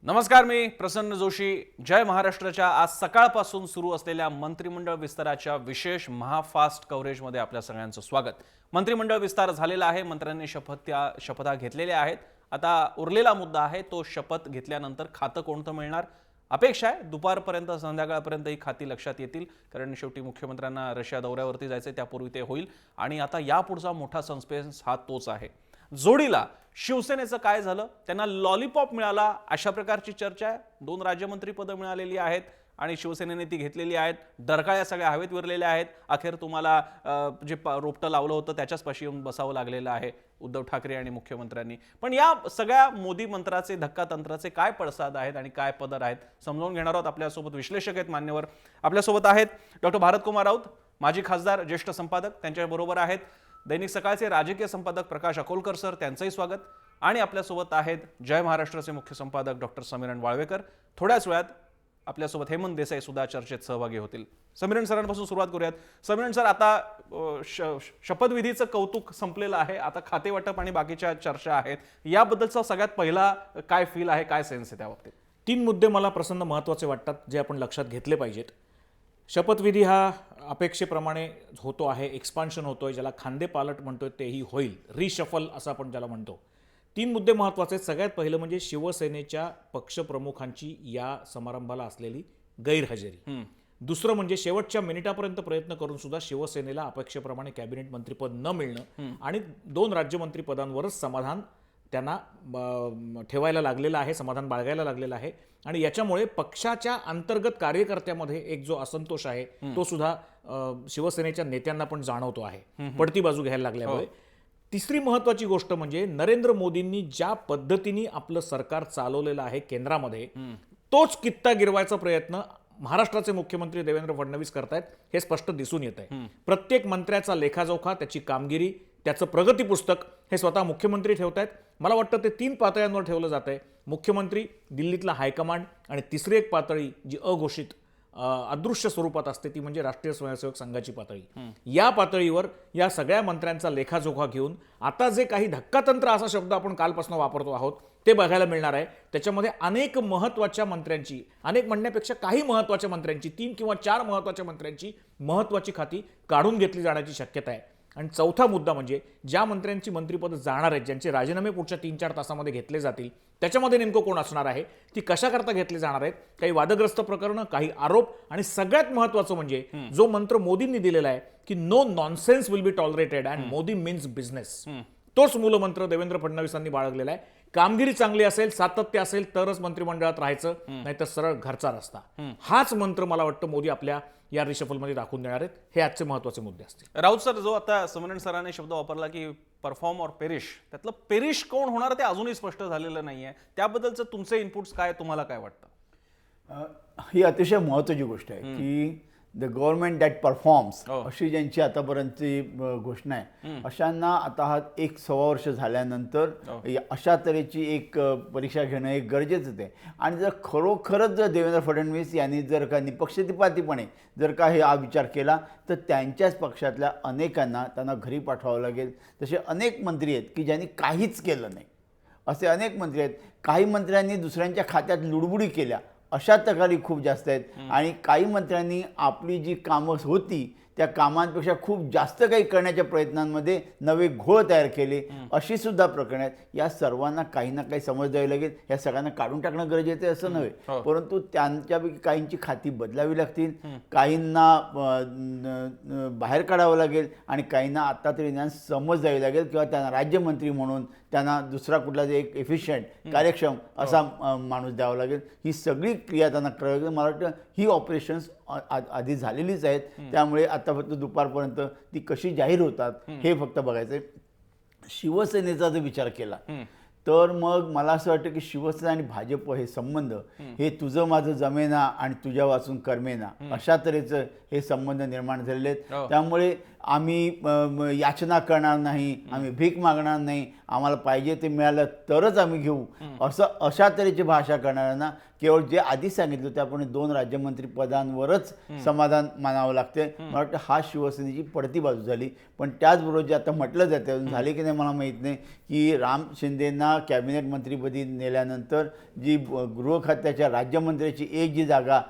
नमस्कार, मी प्रसन्न जोशी. जय महाराष्ट्राच्या आज सकाळपासून सुरू असलेल्या मंत्रिमंडळ विस्ताराच्या विशेष महाफास्ट कव्हरेजमध्ये आपल्या सगळ्यांचं स्वागत. मंत्रिमंडळ विस्तार झालेला आहे. मंत्र्यांनी शपथा घेतलेल्या आहेत. आता उरलेला मुद्दा आहे तो शपथ घेतल्यानंतर खातं कोणतं मिळणार. अपेक्षा आहे दुपारपर्यंत संध्याकाळपर्यंत ही खाती लक्षात येतील, कारण शेवटी मुख्यमंत्र्यांना रशिया दौऱ्यावरती जायचे, त्यापूर्वी ते होईल. आणि आता यापुढचा मोठा सस्पेन्स हा तोच आहे. जोडीला शिवसेनेचं काय झालं, त्यांना लॉलीपॉप मिळाला अशा प्रकारची चर्चा आहे. 2 राज्यमंत्री पदं मिळालेली आहेत आणि शिवसेनेने ती घेतलेली आहेत. डरकाळ्या सगळ्या हवेत विरलेल्या आहेत. अखेर तुम्हाला जे रोपटं लावलं होतं त्याच्याच पाशी येऊन बसावं लागलेलं आहे उद्धव ठाकरे आणि मुख्यमंत्र्यांनी. पण या सगळ्या मोदी मंत्राचे धक्कातंत्राचे काय पडसाद आहेत आणि काय पदर आहेत समजावून घेणार आहोत. आपल्यासोबत विश्लेषक आहेत मान्यवर. आपल्यासोबत आहेत डॉक्टर भारत कुमार राऊत, माजी खासदार, ज्येष्ठ संपादक. त्यांच्याबरोबर आहेत दैनिक सकाळचे राजकीय संपादक प्रकाश अकोलकर सर, त्यांचंही स्वागत. आणि आपल्यासोबत आहेत जय महाराष्ट्राचे मुख्य संपादक डॉक्टर समीरण वाळवेकर. थोड्याच वेळात आपल्यासोबत हेमंत देसाई सुद्धा चर्चेत सहभागी होतील. समीरण सरांपासून सुरुवात करूयात. समीरण सर, आता शपथविधीचं कौतुक संपलेलं आहे. आता खातेवाटप आणि बाकीच्या चर्चा आहेत. याबद्दलचा सगळ्यात पहिला काय फील आहे, काय सेन्स आहे त्या बाबतीत? 3 मुद्दे मला प्रसन्न महत्त्वाचे वाटतात, जे आपण लक्षात घेतले पाहिजेत. शपथविधी हा अपेक्षेप्रमाणे होतो आहे, एक्सपान्शन होतोय, ज्याला खांदेपालट म्हणतोय तेही होईल, रिशफल असं आपण ज्याला म्हणतो. 3 मुद्दे महत्त्वाचे आहेत. सगळ्यात पहिलं म्हणजे शिवसेनेच्या पक्षप्रमुखांची या समारंभाला असलेली गैरहजेरी. दुसरं म्हणजे शेवटच्या मिनिटापर्यंत प्रयत्न करून सुद्धा शिवसेनेला अपेक्षेप्रमाणे कॅबिनेट मंत्रीपद न मिळणं आणि 2 राज्यमंत्री पदांवरच समाधान त्यांना ठेवायला लागलेलं आहे, समाधान बाळगायला लागलेलं आहे. आणि याच्यामुळे पक्षाच्या अंतर्गत कार्यकर्त्यामध्ये एक जो असंतोष आहे तो सुद्धा शिवसेनेच्या नेत्यांना पण जाणवतो आहे, पडती बाजू घ्यायला लागल्यामुळे. तिसरी महत्वाची गोष्ट म्हणजे नरेंद्र मोदींनी ज्या पद्धतीने आपलं सरकार चालवलेलं आहे केंद्रामध्ये, तोच कित्ता गिरवायचा प्रयत्न महाराष्ट्राचे मुख्यमंत्री देवेंद्र फडणवीस करतायत, हे स्पष्ट दिसून येत आहे. प्रत्येक मंत्र्याचा लेखाजोखा, त्याची कामगिरी, त्याचं प्रगती पुस्तक हे स्वतः मुख्यमंत्री ठेवतायत. मला वाटतं ते 3 पातळ्यांवर ठेवलं जात आहे. मुख्यमंत्री, दिल्लीतला हायकमांड आणि तिसरी एक पातळी जी अघोषित अदृश्य स्वरूपात असते ती म्हणजे राष्ट्रीय स्वयंसेवक संघाची पातळी. या पातळीवर या सगळ्या मंत्र्यांचा लेखाजोखा घेऊन आता जे काही धक्कातंत्र असा शब्द आपण कालपासून वापरतो आहोत ते बघायला मिळणार आहे. त्याच्यामध्ये अनेक महत्त्वाच्या मंत्र्यांची, अनेक म्हणण्यापेक्षा काही महत्त्वाच्या मंत्र्यांची, 3 किंवा 4 महत्त्वाच्या मंत्र्यांची महत्त्वाची खाती काढून घेतली जाण्याची शक्यता आहे. आणि चौथा मुद्दा म्हणजे ज्या मंत्र्यांची मंत्रिपद जाणार आहेत, ज्यांचे राजीनामे पुढच्या 3-4 तासामध्ये घेतले जातील, त्याच्यामध्ये नेमकं कोण असणार आहे, ती कशाकरता घेतली जाणार आहेत, काही वादग्रस्त प्रकरणं, काही आरोप, आणि सगळ्यात महत्त्वाचं म्हणजे जो मंत्र मोदींनी दिलेला आहे की no nonsense will be tolerated and Modi means business, तोच मूलमंत्र देवेंद्र फडणवीसांनी बाळगलेला आहे. कामगिरी चांगली असेल, सातत्य असेल तरच मंत्रिमंडळात राहायचं, नाहीतर सरळ घरचा रस्ता. हाच मंत्र मला वाटतं मोदी आपल्या या रिशफलमध्ये दाखवून देणार आहेत. हे आजचे महत्त्वाचे मुद्दे असतील. राऊत सर, जो आता समीरण सरांनी शब्द वापरला की परफॉर्म और पेरिश, त्यातलं पेरिश कोण होणार ते अजूनही स्पष्ट झालेलं नाहीये. त्याबद्दलचं तुमचे इनपुट्स काय, तुम्हाला काय वाटतं? ही अतिशय महत्त्वाची गोष्ट आहे की द गव्हर्नमेंट दॅट परफॉर्म्स अशी ज्यांची आतापर्यंतची घोषणा आहे, अशांना आता हा 1-1.25 वर्ष झाल्यानंतर अशा तऱ्हेची एक परीक्षा घेणं एक गरजेचंच आहे. आणि जर खरोखरच जर देवेंद्र फडणवीस यांनी जर का निपक्षपातीपणे जर का हे विचार केला तर त्यांच्याच पक्षातल्या अनेकांना त्यांना घरी पाठवावं लागेल. तसे अनेक मंत्री आहेत की ज्यांनी काहीच केलं नाही, असे अनेक मंत्री आहेत. काही मंत्र्यांनी दुसऱ्यांच्या खात्यात लुडबुडी केल्या, अशा तक्रारी खूप जास्त आहेत. आणि काही मंत्र्यांनी आपली जी कामं होती त्या कामांपेक्षा खूप जास्त काही करण्याच्या प्रयत्नांमध्ये नवे घोळ तयार केले, अशी सुद्धा प्रकरणं आहेत. या सर्वांना काही ना काही समज द्यावी लागेल. या सगळ्यांना काढून टाकणं गरजेचं आहे असं नव्हे, परंतु त्यांच्यापैकी काहींची खाती बदलावी लागतील, काहींना बाहेर काढावं लागेल आणि काहींना आत्ता तरी समज द्यावी लागेल किंवा त्यांना राज्यमंत्री म्हणून त्यांना दुसरा कुठला एक एफिशियंट, कार्यक्षम असा माणूस द्यावा लागेल. ही सगळी क्रिया त्यांना करावी लागेल. मला वाटतं ही ऑपरेशन्स आधी झालेलीच आहेत. त्यामुळे आता फक्त दुपारपर्यंत ती कशी जाहीर होतात हे फक्त बघायचं आहे. शिवसेनेचा जर विचार केला तर मग मला असं वाटतं की शिवसेना आणि भाजप हे संबंध हे तुझं माझं जमेना आणि तुझ्या वाचून कर्मेना अशा तऱ्हेचं हे संबंध निर्माण झालेले आहेत. त्यामुळे आम्ही याचना करणार नाही, आम्ही भीक मागणार नाही, आम्हाला पाहिजे ते मिळालं तरच आम्ही घेऊ, अशा तऱ्हेची भाषा करणाऱ्यांना केवळ जे आधी सांगितलं त्याप्रमाणे 2 राज्यमंत्री पदांवरच समाधान मानावं लागते. मला वाटतं हा शिवसेनेची पडती बाजू झाली. पण त्याचबरोबर जे आता म्हटलं जाते, अजून झाले की नाही मला माहीत नाही, की राम शिंदेंना कॅबिनेट मंत्रीपदी नेल्यानंतर जी गृह खात्याच्या राज्यमंत्र्याची एक जी जागा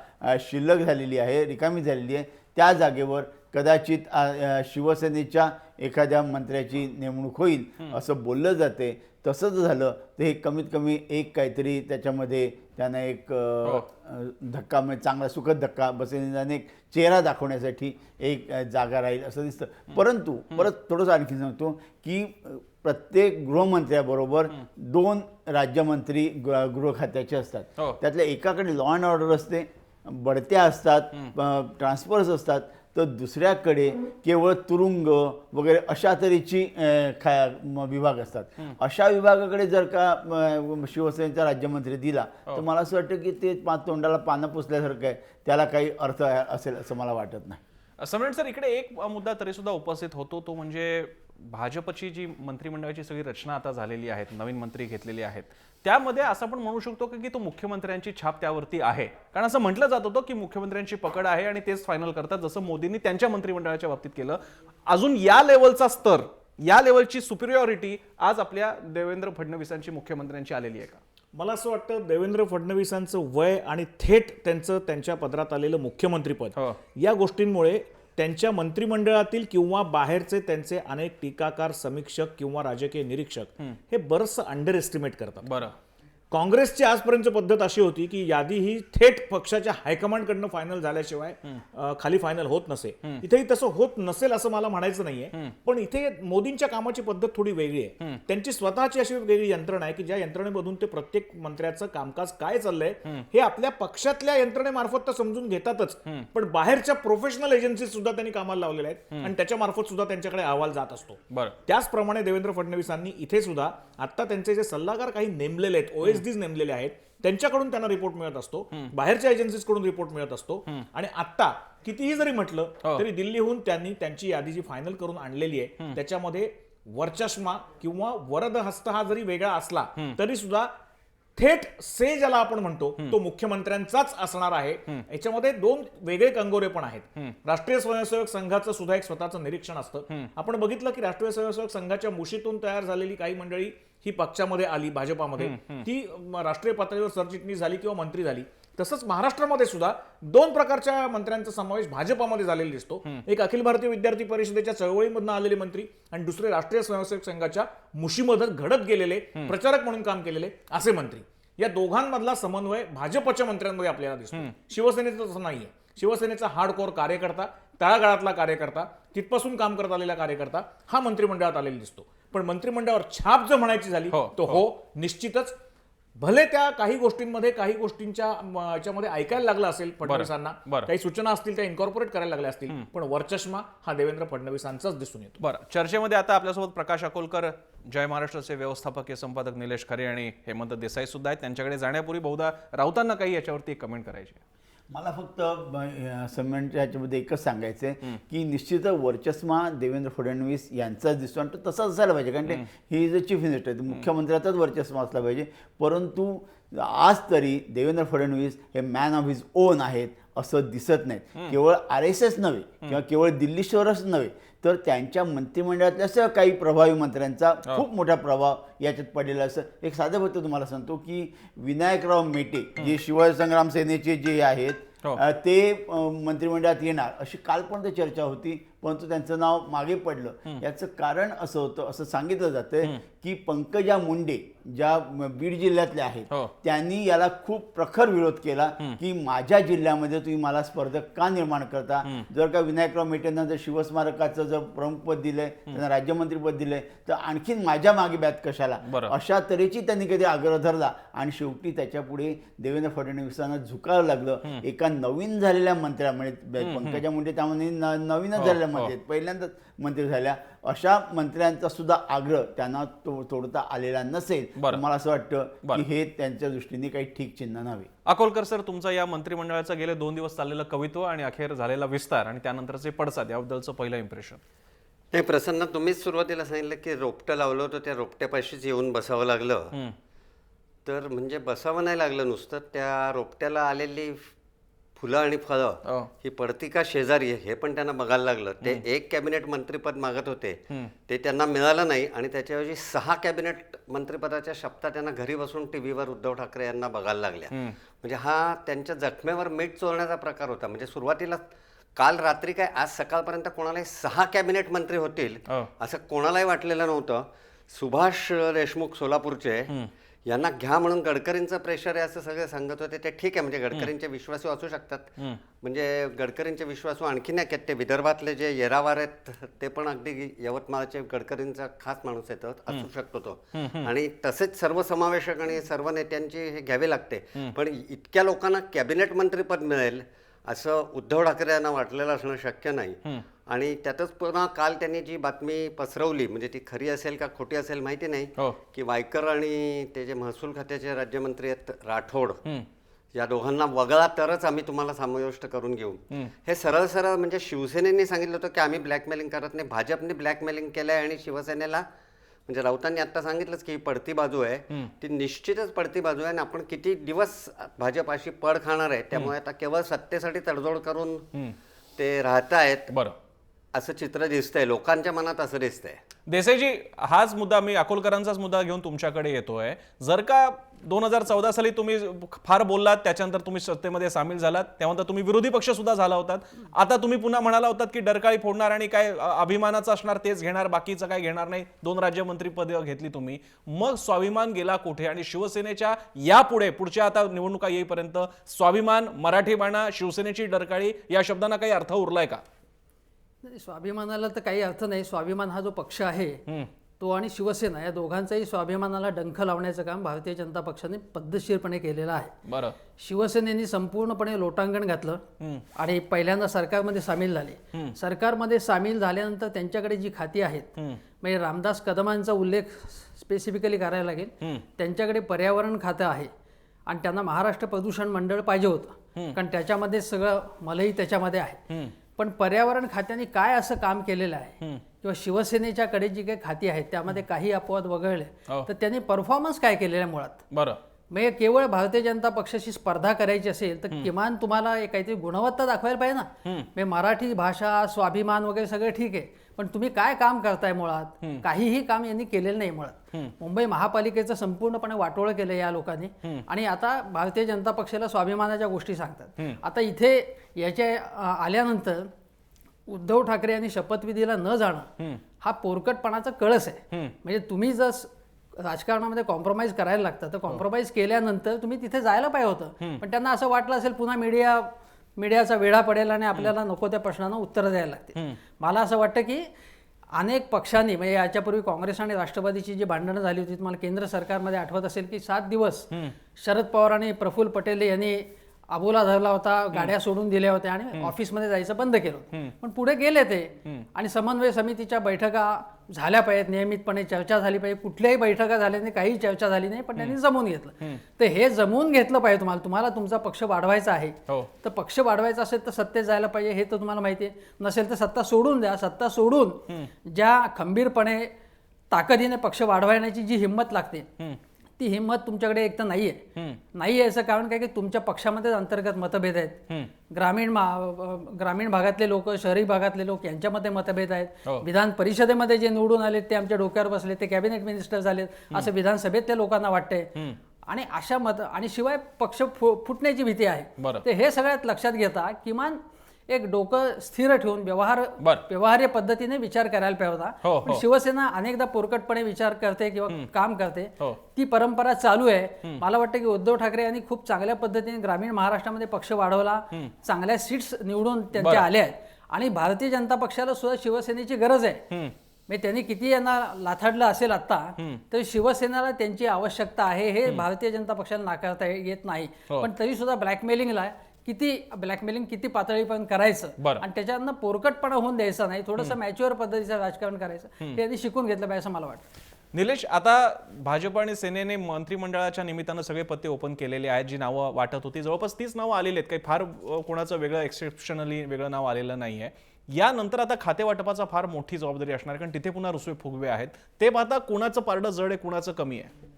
शिल्लक झालेली आहे, रिकामी झालेली आहे, त्या जागेवर कदाचित शिवसेनेच्या एखाद्या मंत्र्याची नेमणूक होईल असं बोललं जाते. तसं जर झालं तर हे कमीत कमी एक काहीतरी त्याच्यामध्ये त्यांना एक धक्का, म्हणजे चांगला सुखद धक्का बसेल, एक चेहरा दाखवण्यासाठी एक जागा राहील असं दिसतं. परंतु परत थोडंसं आणखी सांगतो की प्रत्येक गृहमंत्र्याबरोबर 2 राज्यमंत्री गृह खात्याचे असतात. त्यातल्या एकाकडे लॉ अँड ऑर्डर असते, बढत्या असतात, ट्रान्सफर्स असतात, तर दुसऱ्याकडे केवळ तुरुंग वगैरे अशा तऱ्हेची विभाग असतात. अशा विभागाकडे जर का शिवसेनेचा राज्यमंत्री दिला तर मला असं वाटतं की ते तोंडाला पानं पुसल्यासारखं आहे, त्याला काही अर्थ असेल असं मला वाटत नाही. सम्राट सर, इकडे एक मुद्दा तरी सुद्धा उपस्थित होतो, तो म्हणजे भाजपची जी मंत्रिमंडळाची सगळी रचना आता झालेली आहे, नवीन मंत्री घेतलेली आहेत, त्यामध्ये असं आपण म्हणू शकतो की तो मुख्यमंत्र्यांची छाप त्यावरती आहे. कारण असं म्हटलं जात होतं की मुख्यमंत्र्यांची पकड आहे आणि तेच फायनल करतात, जसं मोदींनी त्यांच्या मंत्रिमंडळाच्या बाबतीत केलं. अजून या लेवलचा स्तर, या लेवलची सुपिरियॉरिटी आज आपल्या देवेंद्र फडणवीसांची मुख्यमंत्र्यांची आलेली आहे का? मला असं वाटतं देवेंद्र फडणवीसांचं वय आणि थेट त्यांच्या पदरात आलेलं मुख्यमंत्रीपद या गोष्टींमुळे त्यांच्या मंत्रिमंडळातील किंवा बाहेरचे त्यांचे अनेक टीकाकार, समीक्षक किंवा राजकीय निरीक्षक हे बरंचसं अंडर एस्टिमेट करतात. बरं, काँग्रेसची आजपर्यंत पद्धत अशी होती की यादी ही थेट पक्षाच्या हायकमांडकडनं फायनल झाल्याशिवाय खाली फायनल होत नसे. इथेही तसं होत नसेल असं मला म्हणायचं नाहीये, पण इथे मोदींच्या कामाची पद्धत थोडी वेगळी आहे. त्यांची स्वतःची अशी वेगळी यंत्रणा आहे की ज्या यंत्रणेमधून ते प्रत्येक मंत्र्याचं कामकाज काय चाललंय हे आपल्या पक्षातल्या यंत्रणेमार्फत तर समजून घेतातच, पण बाहेरच्या प्रोफेशनल एजन्सी सुद्धा त्यांनी कामाला लावलेल्या आहेत आणि त्याच्या मार्फत सुद्धा त्यांच्याकडे अहवाल जात असतो. त्याचप्रमाणे देवेंद्र फडणवीसांनी इथे सुद्धा आता त्यांचे जे सल्लागार काही नेमलेले आहेत, OSDs नेमलेले आहेत, त्यांच्याकडून त्यांना रिपोर्ट मिळत असतो, बाहेरच्या एजन्सीजकडून रिपोर्ट मिळत असतो. आणि आता कितीही जरी म्हटलं तरी दिल्लीहून त्यांनी त्यांची यादी जी फायनल करून आणलेली आहे त्याच्यामध्ये वरचष्मा किंवा वरद हस्त हा जरी वेगळा असला तरी सुद्धा थेट से ज्याला आपण म्हणतो तो मुख्यमंत्र्यांचाच असणार आहे. याच्यामध्ये 2 वेगळे कंगोरे पण आहेत. राष्ट्रीय स्वयंसेवक संघाचं सुद्धा एक स्वतःचं निरीक्षण असतं. आपण बघितलं की राष्ट्रीय स्वयंसेवक संघाच्या मुशीतून तयार झालेली काही मंडळी ही पक्षामध्ये आली, भाजपामध्ये ती राष्ट्रीय पातळीवर सरचिटणीस झाली किंवा मंत्री झाली. तसंच महाराष्ट्रामध्ये सुद्धा 2 प्रकारच्या मंत्र्यांचा समावेश भाजपामध्ये झालेला दिसतो. एक अखिल भारतीय विद्यार्थी परिषदेच्या चळवळीमधून आलेले मंत्री आणि दुसरे राष्ट्रीय स्वयंसेवक संघाच्या मुशीमध्ये घडत गेलेले, प्रचारक म्हणून काम केलेले असे मंत्री. या दोघांमधला समन्वय भाजपच्या मंत्र्यांमध्ये आपल्याला दिसतो. शिवसेनेचं तसं नाहीये. शिवसेनेचा हार्डकोर कार्यकर्ता, तळागाळातला कार्यकर्ता, तिथपासून काम करत आलेला कार्यकर्ता हा मंत्रिमंडळात आलेला दिसतो. पण मंत्रिमंडळावर छाप जर म्हणायची झाली तो निश्चितच, भले त्या काही गोष्टींमध्ये काही गोष्टींच्या याच्यामध्ये ऐकायला लागलं असेल फडणवीसांना, काही सूचना असतील त्या इन्कॉर्पोरेट करायला लागल्या असतील, पण वरचष्मा हा देवेंद्र फडणवीसांचाच दिसून येतो. बरं, चर्चेमध्ये आता आपल्यासोबत प्रकाश अकोलकर, जय महाराष्ट्राचे व्यवस्थापकीय संपादक निलेश खरे आणि हेमंत देसाई सुद्धा आहेत. त्यांच्याकडे जाण्यापूर्वी बहुधा राऊतांना काही याच्यावरती कमेंट करायची. मला फक्त सन्मानच्या ह्याच्यामध्ये एकच सांगायचं आहे की निश्चित वर्चस्मा देवेंद्र फडणवीस यांचाच दिसतो आणि तो तसाच असायला पाहिजे, कारण ही जे चीफ मिनिस्टर आहे मुख्यमंत्र्याचाच वर्चस्मा असला पाहिजे. परंतु आज तरी देवेंद्र फडणवीस हे मॅन ऑफ हिज ओन आहेत असं दिसत नाहीत. केवळ RSS नव्हे किंवा केवळ दिल्ली शहरच नव्हे तर त्यांच्या मंत्रिमंडळातल्या काही प्रभावी मंत्र्यांचा खूप मोठा प्रभाव याच्यात पडलेला असं. एक साधं फक्त तुम्हाला सांगतो की विनायकराव मेटे जे शिवसंग्राम सेनेचे जे आहेत ते मंत्रिमंडळात येणार अशी कालपर्यंत चर्चा होती, परंतु त्यांचं नाव मागे पडलं. याचं कारण असं होतं, असं सांगितलं जातंय की पंकजा मुंडे ज्या बीड जिल्ह्यातल्या आहेत त्यांनी याला खूप प्रखर विरोध केला की माझ्या जिल्ह्यामध्ये तुम्ही मला स्पर्धक का निर्माण करता. जर का विनायकराव मेटेंना जर शिवस्मारकाचं जर प्रमुखपद दिलंय, त्यांना राज्यमंत्रीपद दिलंय, तर आणखीन माझ्या मागे बॅत कशाला, अशा तऱ्हेची त्यांनी कधी आग्रह धरला. आणि शेवटी त्याच्या पुढे देवेंद्र फडणवीसांना झुकावं लागलं. एका नवीन झालेल्या मंत्र्या म्हणजे पंकजा मुंडे त्यामध्ये नवीनच झालेल्या मंत्री, पहिल्यांदाच मंत्री झाल्या, अशा मंत्र्यांचा सुद्धा आग्रह त्यांना तोडता आलेला नसेल. मला असं वाटतं की हे त्यांच्या दृष्टीने काही ठीक चिन्ह नव्हे. अकोलकर सर, तुमचा या मंत्रिमंडळाचं गेले 2 दिवस चाललेलं कवित्व आणि अखेर झालेला विस्तार आणि त्यानंतरचे पडसाद याबद्दलचं पहिलं इम्प्रेशन. नाही प्रसन्न, तुम्हीच सुरुवातीला सांगितलं की रोपटं लावलं होतं, त्या रोपट्यापाशीच येऊन बसावं लागलं. तर म्हणजे बसावं नाही लागलं नुसतं, त्या रोपट्याला आलेली फुलं आणि फळं ही पडती का शेजारी हे पण त्यांना बघायला लागलं. ते एक कॅबिनेट मंत्रीपद मागत होते, ते त्यांना मिळालं नाही आणि त्याच्याऐवजी 6 कॅबिनेट मंत्रिपदाच्या शपथा त्यांना घरी बसून टीव्हीवर उद्धव ठाकरे यांना बघायला लागल्या. म्हणजे हा त्यांच्या जखमेवर मीठ चोळण्याचा प्रकार होता. म्हणजे सुरुवातीला काल रात्री काय आज सकाळपर्यंत कोणालाही 6 कॅबिनेट मंत्री होतील असं कोणालाही वाटलेलं नव्हतं. सुभाष देशमुख सोलापूरचे यांना घ्या म्हणून गडकरींचं प्रेशर आहे असं सगळे सांगत होते. ते ठीक आहे, म्हणजे गडकरींचे विश्वासू असू शकतात. म्हणजे गडकरींचे विश्वासू आणखी नाही आहेत. ते विदर्भातले जे येरावार आहेत ते पण अगदी यवतमाळचे गडकरींचा खास माणूस येतो असू शकतो तो. आणि तसेच सर्वसमावेशक आणि सर्व नेत्यांची हे घ्यावे लागते. पण इतक्या लोकांना कॅबिनेट मंत्रीपद मिळेल असं उद्धव ठाकरे यांना वाटलेलं असणं शक्य नाही. आणि त्यातच पुन्हा काल त्यांनी जी बातमी पसरवली, म्हणजे ती खरी असेल का खोटी असेल माहिती नाही, की वायकर आणि ते जे महसूल खात्याचे राज्यमंत्री आहेत राठोड या दोघांना वगळा तरच आम्ही तुम्हाला समाविष्ट करून घेऊ. हे सरळ सरळ म्हणजे शिवसेनेने सांगितलं होतं की आम्ही ब्लॅकमेलिंग करत नाही. भाजपने ब्लॅकमेलिंग केलं आहे आणि शिवसेनेला म्हणजे राऊतांनी आता सांगितलंच की ही पडती बाजू आहे, ती निश्चितच पडती बाजू आहे आणि आपण किती दिवस भाजप अशी पड खाणार आहे. त्यामुळे आता केवळ सत्तेसाठी तडजोड करून ते राहत आहेत असं चित्र दिसतंय, लोकांच्या मनात असं दिसतंय. देसाईजी, हाच मुद्दा मी अकोलकरांचाच मुद्दा घेऊन तुमच्याकडे येतोय. जर का 2014 साली तुम्ही फार बोललात, त्याच्यानंतर तुम्ही सत्तेमध्ये सामील झालात, त्यानंतर तुम्ही विरोधी पक्ष सुद्धा झाला होतात. आता तुम्ही पुन्हा म्हणाला होतात की डरकाळी फोडणार आणि काय अभिमानाचं असणार तेच घेणार, बाकीचं काय घेणार नाही. 2 राज्यमंत्रीपद घेतली तुम्ही. मग स्वाभिमान गेला कुठे? आणि शिवसेनेच्या यापुढे पुढच्या आता निवडणुका येईपर्यंत स्वाभिमान, मराठी बाणा, शिवसेनेची डरकाळी या शब्दांना काही अर्थ उरलाय का? स्वाभिमानाला तर काही अर्थ नाही. स्वाभिमान हा जो पक्ष आहे तो आणि शिवसेना या दोघांचाही स्वाभिमानाला डंख लावण्याचं काम भारतीय जनता पक्षाने पद्धतशीरपणे केलेलं आहे. बरं. शिवसेनेने संपूर्णपणे लोटांगण घातलं आणि पहिल्यांदा सरकारमध्ये सामील झाले. सरकारमध्ये सामील झाल्यानंतर त्यांच्याकडे जी खाती आहेत, म्हणजे रामदास कदमांचा उल्लेख स्पेसिफिकली करायला लागेल. त्यांच्याकडे पर्यावरण खातं आहे आणि त्यांना महाराष्ट्र प्रदूषण मंडळ पाहिजे होतं, कारण त्याच्यामध्ये सगळं मलई त्याच्यामध्ये आहे. पण पर्यावरण खात्याने काय असं काम केलेलं आहे किंवा शिवसेनेच्याकडे जी काही खाती आहेत त्यामध्ये काही अपवाद वगळले तर त्यांनी परफॉर्मन्स काय केलेला आहे मुळात. बरं. म्हणजे केवळ भारतीय जनता पक्षाशी स्पर्धा करायची असेल तर किमान तुम्हाला एक काहीतरी गुणवत्ता दाखवायला पाहिजे ना. म्हणजे मराठी भाषा, स्वाभिमान वगैरे सगळं ठीक आहे, पण तुम्ही काय काम करताय मुळात? काहीही काम यांनी केलेलं नाही मुळात. मुंबई महापालिकेचं संपूर्णपणे वाटोळं केलं या लोकांनी आणि आता भारतीय जनता पक्षाला स्वाभिमानाच्या गोष्टी सांगतात. आता इथे याच्या आल्यानंतर उद्धव ठाकरे यांनी शपथविधीला न जाणं हा पोरकटपणाचा कळस आहे. म्हणजे तुम्ही जर राजकारणामध्ये कॉम्प्रोमाइज करायला लागतं तर कॉम्प्रोमाइज केल्यानंतर तुम्ही तिथे जायला पाहिजे होतं. पण त्यांना असं वाटलं असेल पुन्हा मीडियाचा वेढा पडेल आणि आपल्याला नको त्या प्रश्नांना उत्तरं द्यायला लागतील. मला असं वाटतं की अनेक पक्षांनी म्हणजे याच्यापूर्वी काँग्रेस आणि राष्ट्रवादीची जी भांडणं झाली होती, तुम्हाला केंद्र सरकारमध्ये आठवत असेल की 7 दिवस शरद पवार आणि प्रफुल्ल पटेल यांनी अबोला धरला होता, गाड्या सोडून दिल्या होत्या आणि ऑफिसमध्ये जायचं बंद केलं होतं. पण पुढे गेले ते आणि समन्वय समितीच्या बैठका झाल्या पाहिजेत, नियमितपणे चर्चा झाली पाहिजे. कुठल्याही बैठका झाल्या नाही, काही चर्चा झाली नाही, पण त्यांनी जमवून घेतलं. तर हे जमवून घेतलं पाहिजे. तुम्हाला तुमचा पक्ष वाढवायचा आहे तर पक्ष वाढवायचा असेल तर सत्तेत जायला पाहिजे, हे तर तुम्हाला माहिती आहे. नसेल तर सत्ता सोडून द्या. सत्ता सोडून ज्या खंबीरपणे ताकदीने पक्ष वाढवण्याची जी हिंमत लागते ती हिंमत तुमच्याकडे एक तर नाहीये. याचं कारण काय की तुमच्या पक्षामध्येच अंतर्गत मतभेद आहेत. ग्रामीण भागातले लोक, शहरी भागातले लोक यांच्यामध्ये मतभेद आहेत. विधान परिषदेमध्ये जे निवडून आले ते आमच्या डोक्यावर बसले, ते कॅबिनेट मिनिस्टर झालेत असं विधानसभेत त्या लोकांना वाटतंय. आणि अशा आणि शिवाय पक्ष फुटण्याची भीती आहे. तर हे सगळ्यात लक्षात घेता किमान एक डोकं स्थिर ठेवून व्यवहार्य पद्धतीने विचार करायला पाहिजे होता. पण शिवसेना अनेकदा पोरकटपणे विचार करते किंवा काम करते, ती परंपरा चालू आहे. मला वाटतं की उद्धव ठाकरे यांनी खूप चांगल्या पद्धतीने ग्रामीण महाराष्ट्रामध्ये पक्ष वाढवला, चांगल्या सीट्स निवडून त्यांच्या आल्या आहेत आणि भारतीय जनता पक्षाला सुद्धा शिवसेनेची गरज आहे. म्हणजे त्यांनी किती यांना लाथाडलं असेल आता तरी शिवसेनेला त्यांची आवश्यकता आहे, हे भारतीय जनता पक्षाला नाकारता येत नाही. पण तरी सुद्धा ब्लॅकमेलिंगला किती पातळीपर्यंत करायचं आणि त्याच्यातनं पोरकटपणा होऊन द्यायचा नाही, थोडंसं मॅच्युअर पद्धतीचं राजकारण करायचं, हे आधी शिकून घेतलं पाहिजे असं मला वाटतं. निलेश, आता भाजप आणि सेनेने मंत्रिमंडळाच्या निमित्तानं सगळे पत्ते ओपन केलेले आहेत. जी नावं वाटत होती जवळपास 30 नावं आलेली आहेत. काही फार कोणाचं वेगळं एक्सेप्शनली वेगळं नाव आलेलं नाहीये. यानंतर आता खाते वाटपाचा फार मोठी जबाबदारी असणार, कारण तिथे पुन्हा रुसवे फुगवे आहेत. ते पाहता कोणाचं पारडं जड आहे, कोणाचं कमी आहे?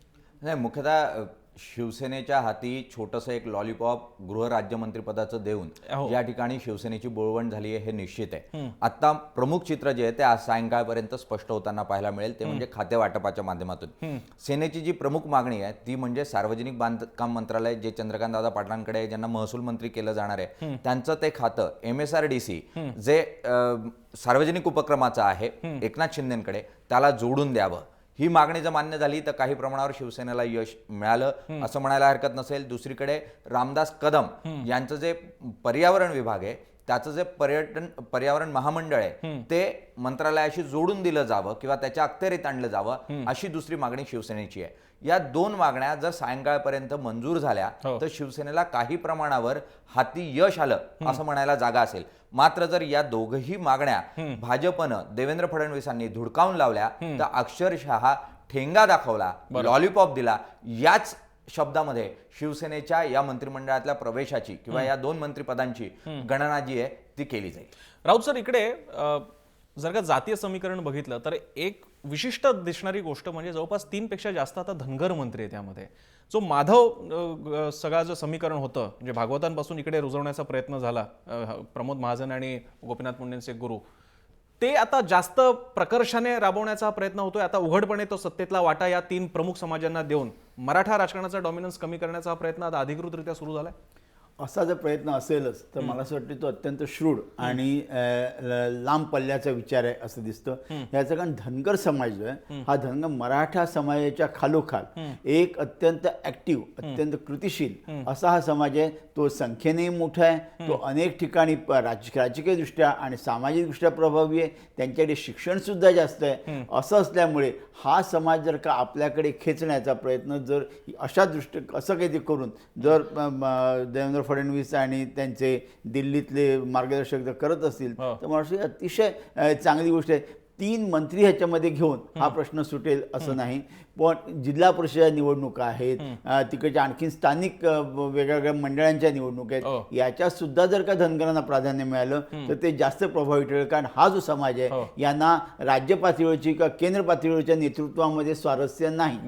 नाही, मुख्यतः शिवसेनेच्या हाती छोटंसं एक लॉलीपॉप गृहराज्यमंत्रीपदाचं देऊन या ठिकाणी शिवसेनेची बोळवण झाली आहे हे निश्चित आहे. आता प्रमुख चित्र जे आहे ते आज सायंकाळपर्यंत स्पष्ट होताना पाहायला मिळेल ते म्हणजे खाते वाटपाच्या माध्यमातून. सेनेची जी प्रमुख मागणी आहे ती म्हणजे सार्वजनिक बांधकाम मंत्रालय जे चंद्रकांत दादा पाटलांकडे ज्यांना महसूल मंत्री केलं जाणार आहे त्यांचं ते खातं MSRDC जे सार्वजनिक उपक्रमाचं आहे एकनाथ शिंदेकडे त्याला जोडून द्यावं. ही मागणी जर मान्य झाली तर काही प्रमाणावर शिवसेनेला यश मिळालं असं म्हणायला हरकत नसेल. दुसरीकडे रामदास कदम यांचं जे पर्यावरण विभाग आहे त्याचं जे पर्यावरण महामंडळ आहे ते मंत्रालयाशी जोडून दिलं जावं किंवा त्याच्या अखत्यारीत आणलं जावं अशी दुसरी मागणी शिवसेनेची आहे. या दोन मागण्या जर सायंकाळपर्यंत मंजूर झाल्या तर शिवसेनेला काही प्रमाणावर हाती यश आलं असं म्हणायला जागा असेल. मात्र जर या दोघही मागण्या भाजपनं देवेंद्र फडणवीसांनी धुडकावून लावल्या तर अक्षरशः ठेंगा दाखवला, लॉलीपॉप दिला, याच शब्दामध्ये शिवसेनेच्या या मंत्रिमंडळातल्या प्रवेशाची किंवा या दोन मंत्रिपदांची गणना जी आहे ती केली जाईल. राऊत सर, इकडे जर का जातीय समीकरण बघितलं तर एक विशिष्ट दिसणारी गोष्ट म्हणजे जवळपास 3 पेक्षा जास्त आता धनगर मंत्री आहे. त्यामध्ये जो माधव सगळं जे समीकरण होतं म्हणजे भागवतांपासून इकडे रुजवण्याचा प्रयत्न झाला प्रमोद महाजन आणि गोपीनाथ मुंडेंचे गुरु, ते आता जास्त प्रकर्षाने राबवण्याचा प्रयत्न होतोय. आता उघडपणे तो सत्तेतला वाटा या 3 प्रमुख समाजांना देऊन मराठा राजकारणाचा डॉमिनन्स कमी करण्याचा प्रयत्न आता अधिकृतरित्या सुरू झालाय. असा जर प्रयत्न असेलच तर मला असं वाटतं तो अत्यंत श्रूढ आणि लांब पल्ल्याचा विचार आहे असं दिसतं. याचं कारण धनगर समाज जो आहे हा धनगर मराठा समाजाच्या खालोखाल एक अत्यंत ऍक्टिव्ह अत्यंत कृतिशील असा हा समाज आहे. तो संख्येनेही मोठा आहे, तो अनेक ठिकाणी राजकीय दृष्ट्या आणि सामाजिक दृष्ट्या प्रभावी आहे, त्यांच्याकडे शिक्षण सुद्धा जास्त आहे. असं असल्यामुळे हा समाज जर का आपल्याकडे खेचण्याचा प्रयत्न जर अशा असं काही करून जर देवेंद्र फडणवीस आणि त्यांचे दिल्लीतले मार्गदर्शक जर करत असतील तर मला वाटतं अतिशय चांगली गोष्ट आहे. 3 मंत्री ह्याच्यामध्ये घेऊन हा प्रश्न सुटेल असं नाही. पण जिल्हा परिषद निवडणुका आहेत, तिकडच्या आणखी स्थानिक वेगवेगळ्या मंडळांच्या निवडणुका आहेत, याच्यात सुद्धा जर का धनगरांना प्राधान्य मिळालं तर ते जास्त प्रभावी ठरेल. कारण हा जो समाज आहे यांना राज्य पातळीवरची किंवा केंद्र पातळीवरच्या नेतृत्वामध्ये स्वारस्य नाही.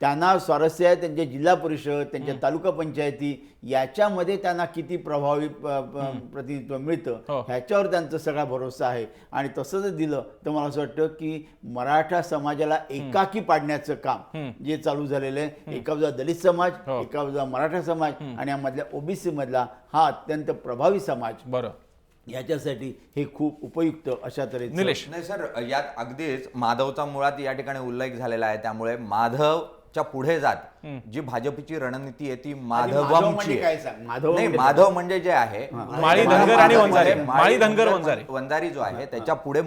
त्यांना स्वारस्य आहे त्यांच्या जिल्हा परिषद, त्यांच्या तालुका पंचायती याच्यामध्ये त्यांना किती प्रभावी प्रतिनिधित्व मिळतं ह्याच्यावर त्यांचा सगळा भरोसा आहे. आणि तसं जर दिलं तर मला असं वाटतं की मराठा समाजाला एकाकी पाडण्याचं काम जे चालू झालेलं आहे, एका बाजूला दलित समाज, एका बाजूला मराठा समाज आणि यामधल्या OBC मधला हा अत्यंत प्रभावी समाज, याच्यासाठी हे खूप उपयुक्त अशा तऱ्हेचं. निलेश नाही सर, यात अगदीच माधवचा मुळात या ठिकाणी उल्लेख झालेला आहे. त्यामुळे माधवच्या पुढे जात जी भाजपची रणनीती आहे ती माधवमची नाही. माधव म्हणजे जे आहे माळी धनगर आणि वंजारी, माळी धनगर वंजारी जो आहे त्याच्या पुढे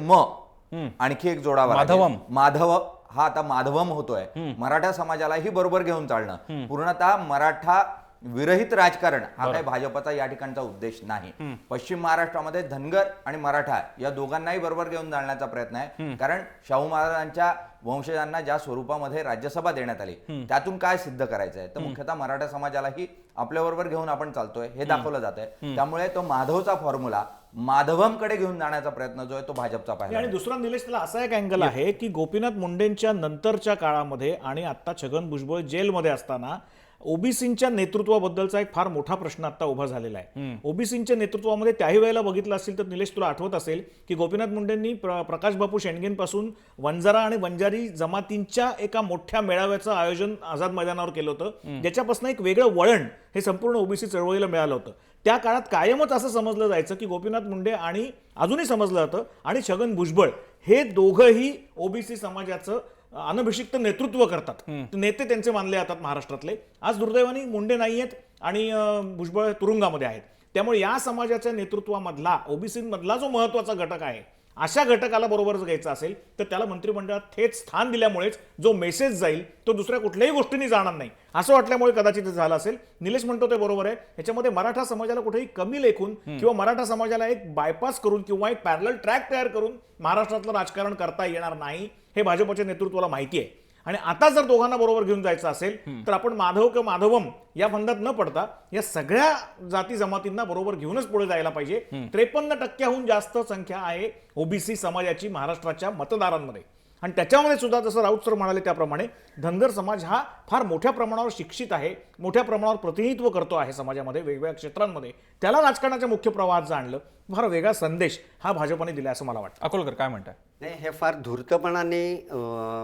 आणखी एक जोडावा माधवम. माधव हा आता माधवम होतोय. मराठा समाजालाही बरोबर घेऊन चालणं, पूर्णतः मराठा विरहित राजकारण हा काही भाजपचा या ठिकाणचा उद्देश नाही. पश्चिम महाराष्ट्रामध्ये धनगर आणि मराठा या दोघांनाही बरोबर घेऊन जाण्याचा प्रयत्न आहे. कारण शाहू महाराजांच्या वंशजांना ज्या स्वरूपामध्ये राज्यसभा देण्यात आली त्यातून काय सिद्ध करायचं आहे तर मुख्यतः मराठा समाजालाही आपल्याबरोबर घेऊन आपण चालतोय हे दाखवलं जात आहे. त्यामुळे तो माधवचा फॉर्म्युला माधवमकडे घेऊन जाण्याचा प्रयत्न जो आहे तो भाजपचा पाहिला. आणि दुसरा निलेश त्याला असा एक अँगल आहे की गोपीनाथ मुंडेंच्या नंतरच्या काळामध्ये आणि आता छगन भुजबळ जेलमध्ये असताना ओबीसींच्या नेतृत्वाबद्दलचा एक फार मोठा प्रश्न आता उभा झालेला आहे. ओबीसींच्या नेतृत्वामध्ये त्याही वेळेला बघितलं असेल तर निलेश तुला आठवत असेल की गोपीनाथ मुंडेंनी प्रकाश बापू शेंडगेंपासून वंजारा आणि वंजारी जमातींच्या एका मोठ्या मेळाव्याचं आयोजन आझाद मैदानावर केलं होतं, ज्याच्यापासून एक वेगळं वळण हे संपूर्ण ओबीसी चळवळीला मिळालं होतं. त्या काळात कायमच असं समजलं जायचं की गोपीनाथ मुंडे आणि अजूनही समजलं जातं आणि छगन भुजबळ हे दोघंही ओबीसी समाजाचं अनभिषिक्त नेतृत्व करतात, नेते त्यांचे मानले जातात महाराष्ट्रातले. आज दुर्दैवाने मुंडे नाही आहेत आणि भुजबळ तुरुंगामध्ये आहेत. त्यामुळे या समाजाच्या नेतृत्वामधला ओबीसीमधला जो महत्वाचा घटक आहे अशा घटकाला बरोबर जर घ्यायचा असेल तर त्याला मंत्रिमंडळात थेट स्थान दिल्यामुळेच जो मेसेज जाईल तो दुसऱ्या कुठल्याही गोष्टींनी जाणार नाही असं वाटल्यामुळे कदाचित झालं असेल. निलेश म्हणतो ते बरोबर आहे. ह्याच्यामध्ये मराठा समाजाला कुठेही कमी लेखून किंवा मराठा समाजाला एक बायपास करून किंवा एक पॅरलल ट्रॅक तयार करून महाराष्ट्रातलं राजकारण करता येणार नाही हे भाजपच्या नेतृत्वाला माहिती आहे. आणि आता जर दोघांना बरोबर घेऊन जायचं असेल तर आपण माधव किंवा माधवम या फंदात न पडता या सगळ्या जाती जमातींना बरोबर घेऊनच पुढे जायला पाहिजे. 53% जास्त संख्या आहे ओबीसी समाजाची महाराष्ट्राच्या मतदारांमध्ये आणि त्याच्यामध्ये सुद्धा जसं राऊत सर म्हणाले त्याप्रमाणे धनगर समाज हा फार मोठ्या प्रमाणावर शिक्षित आहे, मोठ्या प्रमाणावर प्रतिनिधित्व करतो आहे समाजामध्ये वेगवेगळ्या क्षेत्रांमध्ये. त्याला राजकारणाच्या मुख्य प्रवाहात जर आणलं फार वेगळा संदेश हा भाजपने दिला असं मला वाटतं. अकोलकर काय म्हणताय? नाही, हे फार धूर्तपणाने